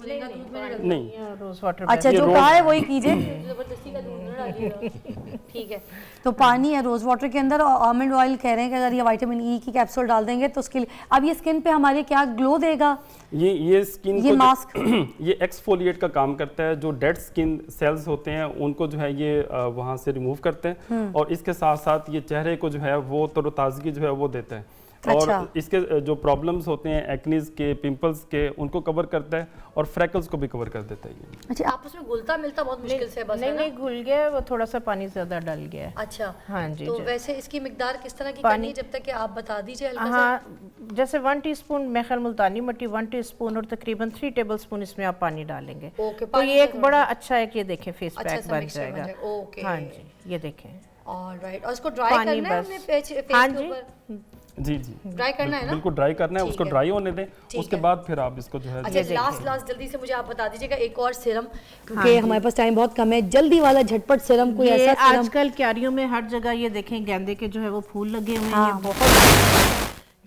[SPEAKER 4] नहीं,
[SPEAKER 5] रोज वाटर।
[SPEAKER 1] अच्छा, जो कहा है वही कीजिए, जबरदस्ती का दूध ना डालिएगा। ठीक है। तो पानी है रोज वाटर के अंदर, और आलमंड ऑयल कह रहे हैं कि अगर ये विटामिन ई की कैप्सूल डाल देंगे तो उसके लिए अब ये स्किन पे हमारे क्या ग्लो देगा?
[SPEAKER 4] ये स्किन
[SPEAKER 1] ये मास्क
[SPEAKER 4] ये एक्सफोलिएट का काम करता है। जो डेड स्किन सेल्स होते हैं उनको जो है ये वहाँ से रिमूव करते हैं, और इसके साथ साथ ये चेहरे को जो है वो तरोताज़गी जो है वो देता है।
[SPEAKER 1] अच्छा।
[SPEAKER 4] और इसके जो प्रॉब्लम्स होते हैं एक्नीज के, पिंपल्स के, उनको कवर करता है, और फ्रैकल्स को भी कवर कर देता है ये।
[SPEAKER 1] अच्छा, आपस में घुलता मिलता बहुत मुश्किल से बस?
[SPEAKER 5] नहीं घुल गया, वो थोड़ा सा पानी ज्यादा डल गया है।
[SPEAKER 1] अच्छा,
[SPEAKER 5] हाँ जी।
[SPEAKER 1] तो वैसे इसकी मिकदार किस तरह की करनी है, जब तक कि आप बता दीजिए हल्का सा?
[SPEAKER 5] हाँ, जैसे 1 टीस्पून मैं ख्याल मुल्तानी मिट्टी 1 टीस्पून और तकरीबन 3 टेबलस्पून इसमें आप पानी डालेंगे। तो ये एक बड़ा अच्छा है कि ये देखें फेस पैक बन जाएगा। हाँ जी, ये देखें।
[SPEAKER 1] ऑलराइट। और इसको ड्राई करना है हमने फेस के ऊपर?
[SPEAKER 4] जी
[SPEAKER 1] ड्राई करना है ना?
[SPEAKER 4] बिल्कुल ड्राई करना है, उसको ड्राई होने दें, उसके बाद फिर आप इसको जो है।
[SPEAKER 1] अच्छा, लास्ट जल्दी से मुझे आप बता दीजिएगा एक और सीरम, क्योंकि हमारे पास टाइम बहुत कम है, जल्दी वाला झटपट सीरम कोई ऐसा सीरम?
[SPEAKER 5] आजकल क्यारियों में हर जगह ये देखें गेंदे के जो है वो फूल लगे हुए हैं, बहुत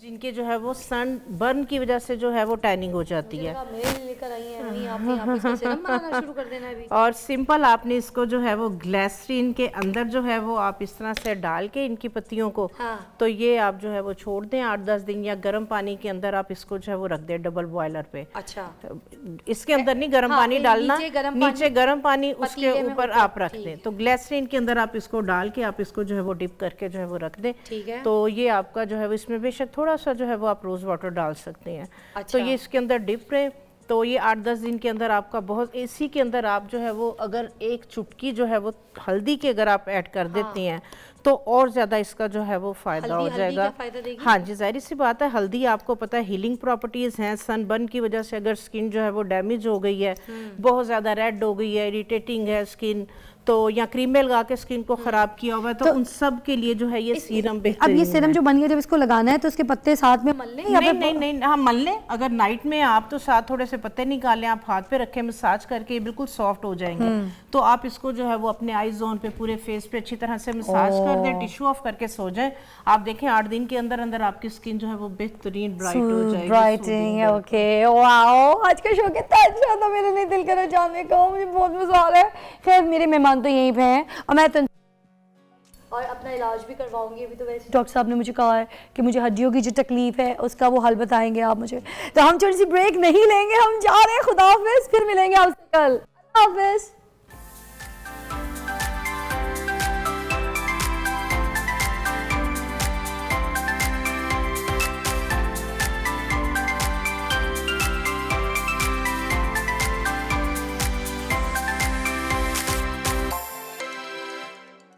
[SPEAKER 5] जिनके जो है वो सन बर्न की वजह से जो है वो टैनिंग हो जाती है।
[SPEAKER 1] लेकर आई हैं, नहीं आप यहाँ पे इसका सीरम बनाना शुरू कर देना अभी।
[SPEAKER 5] और सिंपल आपने इसको जो है वो ग्लिसरीन के अंदर जो है वो आप इस तरह से डाल के इनकी पत्तियों को, तो ये आप जो है वो छोड़ दें 8-10 दिन, या गर्म पानी के अंदर आप इसको जो है वो रख दें डबल बॉयलर पे।
[SPEAKER 1] अच्छा,
[SPEAKER 5] इसके अंदर नहीं गर्म पानी डालना, नीचे गर्म पानी उसके ऊपर आप रख दें। तो ग्लिसरीन के अंदर आप इसको डाल के आप इसको जो है वो डिप करके जो है वो रख दें।
[SPEAKER 1] ठीक है।
[SPEAKER 5] तो ये आपका जो है वो इसमें बेशक थोड़ा सा जो है वो आप रोज वाटर डाल सकते हैं।
[SPEAKER 1] अच्छा।
[SPEAKER 5] तो ये इसके अंदर डिप रहे, तो ये 8-10 दिन के अंदर आपका बहुत, इसी के अंदर आप जो है वो अगर एक चुटकी जो है वो हल्दी की अगर आप ऐड कर देती हैं तो और ज़्यादा इसका जो है वो फ़ायदा हो जाएगा। हाँ जी, जाहिर सी बात है, हल्दी आपको पता है हीलिंग प्रॉपर्टीज़ हैं। सनबर्न की वजह से अगर स्किन जो है वो डैमेज हो गई है, बहुत ज़्यादा रेड हो गई है, इरिटेटिंग है स्किन, तो या क्रीम में लगा के स्किन को खराब किया हुआ है, तो उन सब के लिए जो है ये सीरम
[SPEAKER 1] अब
[SPEAKER 5] बेहतरीन
[SPEAKER 1] ये सीरम
[SPEAKER 5] है।
[SPEAKER 1] जो बन गया, जब इसको लगाना है तो उसके पत्ते साथ में मल लें या
[SPEAKER 5] नहीं
[SPEAKER 1] फिर
[SPEAKER 5] नहीं नहीं, हाँ मल लें। अगर नाइट में आप तो साथ थोड़े से पत्ते निकालें, आप हाथ पे रखें, मसाज करके ये बिल्कुल सॉफ्ट हो जाएंगे। तो आप इसको जो है वो अपने आई जोन पे, पूरे फेस पे अच्छी तरह से मसाज कर दें, टिश्यू ऑफ करके सो जाएं। आप देखें 8 दिन के अंदर अंदर आपकी स्किन जो है वो बेहतरीन ब्राइट हो जाएगी।
[SPEAKER 1] Brightening, okay, wow. आज का शो कितना अच्छा था, मेरा नहीं दिल करा जाने का, मुझे बहुत मजा आ रहा है। खैर मेरे मेहमान तो यहीं पे हैं और मैं तो और अपना इलाज भी करवाऊंगी। अभी तो वैसे डॉक्टर साहब ने मुझे कहा है कि मुझे हड्डियों की जो तकलीफ है उसका वो हल बताएंगे आप मुझे। तो हम थोड़ी सी ब्रेक नहीं लेंगे, हम जा रहे हैं। खुदा हाफिज़, फिर मिलेंगे आपसे कल। हाफिज़।